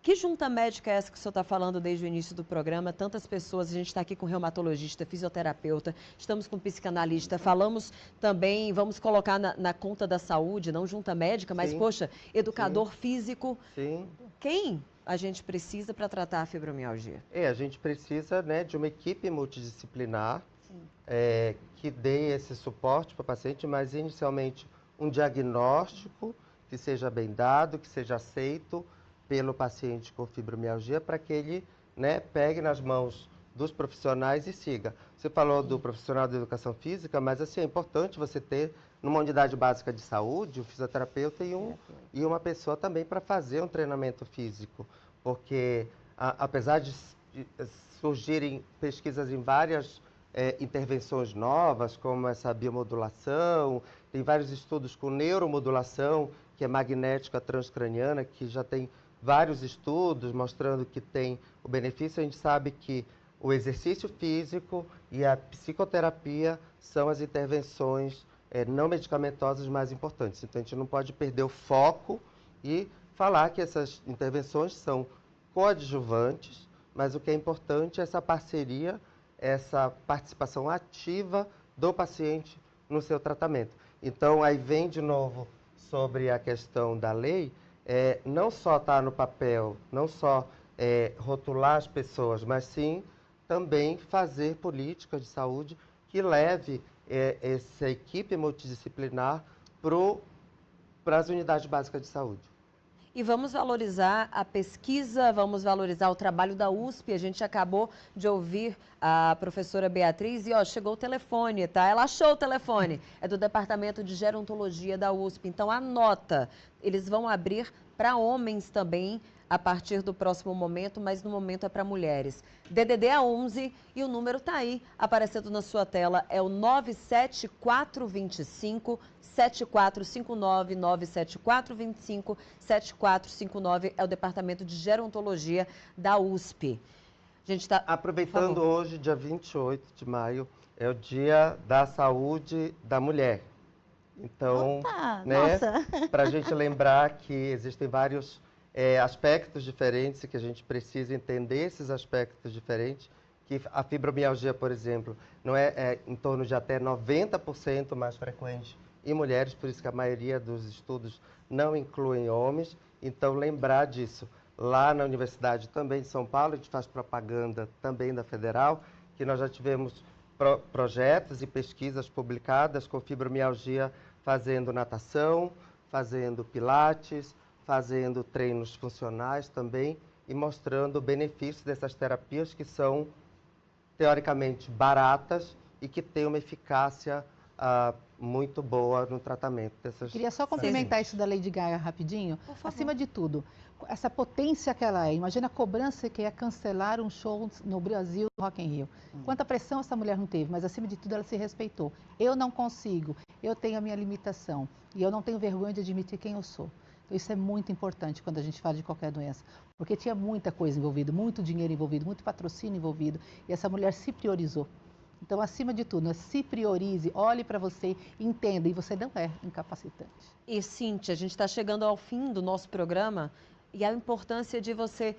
A: Que junta médica é essa que o senhor está falando desde o início do programa? Tantas pessoas, a gente está aqui com reumatologista, fisioterapeuta, estamos com psicanalista, falamos também, vamos colocar na conta da saúde, não junta médica, mas, poxa, educador físico. Quem a gente precisa para tratar a fibromialgia?
F: A gente precisa, né, de uma equipe multidisciplinar que dê esse suporte para o paciente, mas inicialmente um diagnóstico que seja bem dado, que seja aceito pelo paciente com fibromialgia, para que ele, né, pegue nas mãos dos profissionais e siga. Você falou do profissional da educação física, mas assim, é importante você ter numa unidade básica de saúde um fisioterapeuta e uma pessoa também para fazer um treinamento físico, porque apesar de surgirem pesquisas em várias intervenções novas, como essa biomodulação, tem vários estudos com neuromodulação, que é magnética transcraniana, que já tem vários estudos mostrando que tem o benefício. A gente sabe que o exercício físico e a psicoterapia são as intervenções não medicamentosas mais importantes. Então, a gente não pode perder o foco e falar que essas intervenções são coadjuvantes, mas o que é importante é essa parceria, essa participação ativa do paciente no seu tratamento. Então, aí vem de novo sobre a questão da lei, não só estar no papel, não só rotular as pessoas, mas sim também fazer políticas de saúde que leve essa equipe multidisciplinar para as unidades básicas de saúde.
A: E vamos valorizar a pesquisa, vamos valorizar o trabalho da USP. A gente acabou de ouvir a professora Beatriz e chegou o telefone, tá? Ela achou o telefone. É do Departamento de Gerontologia da USP. Então anota, eles vão abrir para homens também a partir do próximo momento, mas no momento é para mulheres. DDD é 11 e o número está aí aparecendo na sua tela, é o 97425 7459, 97425 7459, é o Departamento de Gerontologia da USP. A gente tá...
F: Aproveitando hoje, dia 28 de maio, é o Dia da Saúde da Mulher. Então, para a gente lembrar que existem vários aspectos diferentes e que a gente precisa entender esses aspectos diferentes, que a fibromialgia, por exemplo, não é em torno de até 90% mais frequente em mulheres, por isso que a maioria dos estudos não incluem homens. Então, lembrar disso. lá na Universidade também de São Paulo, a gente faz propaganda também da Federal, que nós já tivemos projetos e pesquisas publicadas com fibromialgia fazendo natação, fazendo pilates, fazendo treinos funcionais também e mostrando o benefício dessas terapias que são teoricamente baratas e que têm uma eficácia muito boa no tratamento dessas...
G: Queria só complementar isso da Lady Gaga rapidinho. Acima de tudo, essa potência que ela é. Imagina a cobrança que é cancelar um show no Brasil, no Rock in Rio. Quanta pressão essa mulher não teve, mas acima de tudo ela se respeitou. Eu não consigo, eu tenho a minha limitação e eu não tenho vergonha de admitir quem eu sou. Então isso é muito importante quando a gente fala de qualquer doença, porque tinha muita coisa envolvida, muito dinheiro envolvido, muito patrocínio envolvido e essa mulher se priorizou. Então, acima de tudo, se priorize, olhe para você, entenda, e você não é incapacitante.
A: E, Cíntia, a gente está chegando ao fim do nosso programa e a importância de você,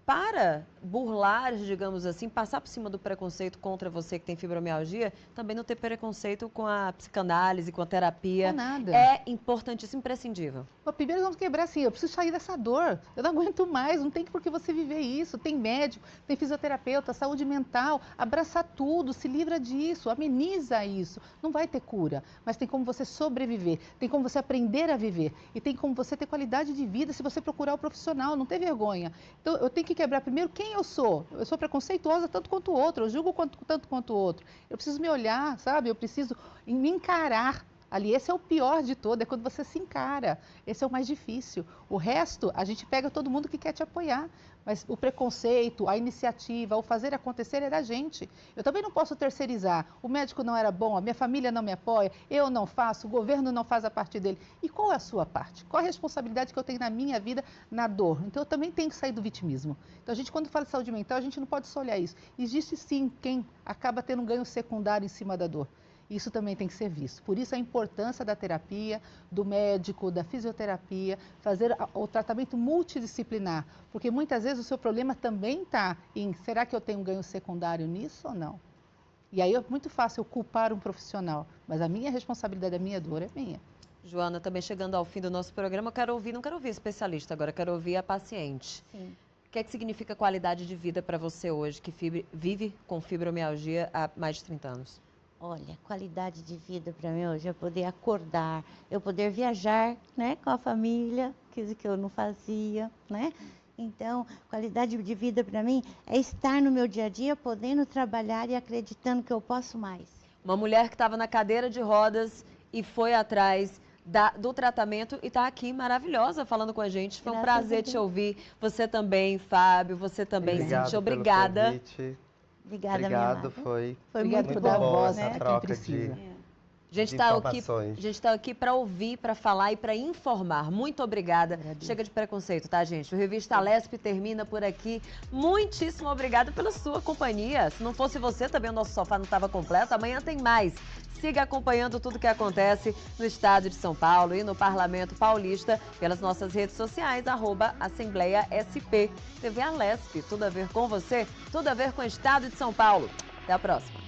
A: para burlar, digamos assim, passar por cima do preconceito contra você que tem fibromialgia, também não ter preconceito com a psicanálise, com a terapia.
G: Com nada.
A: É importantíssimo, imprescindível.
G: Bom, primeiro vamos quebrar assim, eu preciso sair dessa dor, eu não aguento mais, não tem por que você viver isso, tem médico, tem fisioterapeuta, saúde mental, abraça tudo, se livra disso, ameniza isso, não vai ter cura, mas tem como você sobreviver, tem como você aprender a viver e tem como você ter qualidade de vida se você procurar o profissional, não ter vergonha. Então eu tenho que quebrar primeiro quem eu sou preconceituosa tanto quanto o outro, eu julgo tanto quanto o outro, eu preciso me olhar, sabe, eu preciso me encarar. Ali, esse é o pior de todo, é quando você se encara. Esse é o mais difícil. O resto, a gente pega todo mundo que quer te apoiar. Mas o preconceito, a iniciativa, o fazer acontecer é da gente. Eu também não posso terceirizar. O médico não era bom, a minha família não me apoia, eu não faço, o governo não faz a parte dele. E qual é a sua parte? Qual a responsabilidade que eu tenho na minha vida, na dor? Então, eu também tenho que sair do vitimismo. Então, a gente, quando fala de saúde mental, a gente não pode só olhar isso. Existe, sim, quem acaba tendo um ganho secundário em cima da dor. Isso também tem que ser visto. Por isso a importância da terapia, do médico, da fisioterapia, fazer o tratamento multidisciplinar. Porque muitas vezes o seu problema também está em, será que eu tenho um ganho secundário nisso ou não? E aí é muito fácil eu culpar um profissional, mas a minha responsabilidade, a minha dor é minha.
A: Joana, também chegando ao fim do nosso programa, não quero ouvir especialista agora, quero ouvir a paciente.
E: Sim.
A: O que é que significa qualidade de vida para você hoje, que vive com fibromialgia há mais de 30 anos?
E: Olha, qualidade de vida para mim hoje é poder acordar, eu poder viajar, né, com a família, que eu não fazia, né? Então, qualidade de vida para mim é estar no meu dia a dia, podendo trabalhar e acreditando que eu posso mais.
A: Uma mulher que estava na cadeira de rodas e foi atrás do tratamento e está aqui maravilhosa falando com a gente. Foi um prazer te ouvir. Você também, Fábio, você também, Cíntia. Obrigada.
E: Obrigada,
F: Obrigado, foi
G: Obrigado
F: muito
G: por dar
F: bom
G: voz,
F: essa
G: né,
F: troca
G: quem precisa.
A: A gente está aqui para ouvir, para falar e para informar. Muito obrigada. Chega de preconceito, tá, gente? O Revista Lesp termina por aqui. Muitíssimo obrigada pela sua companhia. Se não fosse você, também o nosso sofá não estava completo. Amanhã tem mais. Siga acompanhando tudo o que acontece no estado de São Paulo e no Parlamento Paulista pelas nossas redes sociais, @AssembleiaSP. TV Alesp, tudo a ver com você, tudo a ver com o estado de São Paulo. Até a próxima.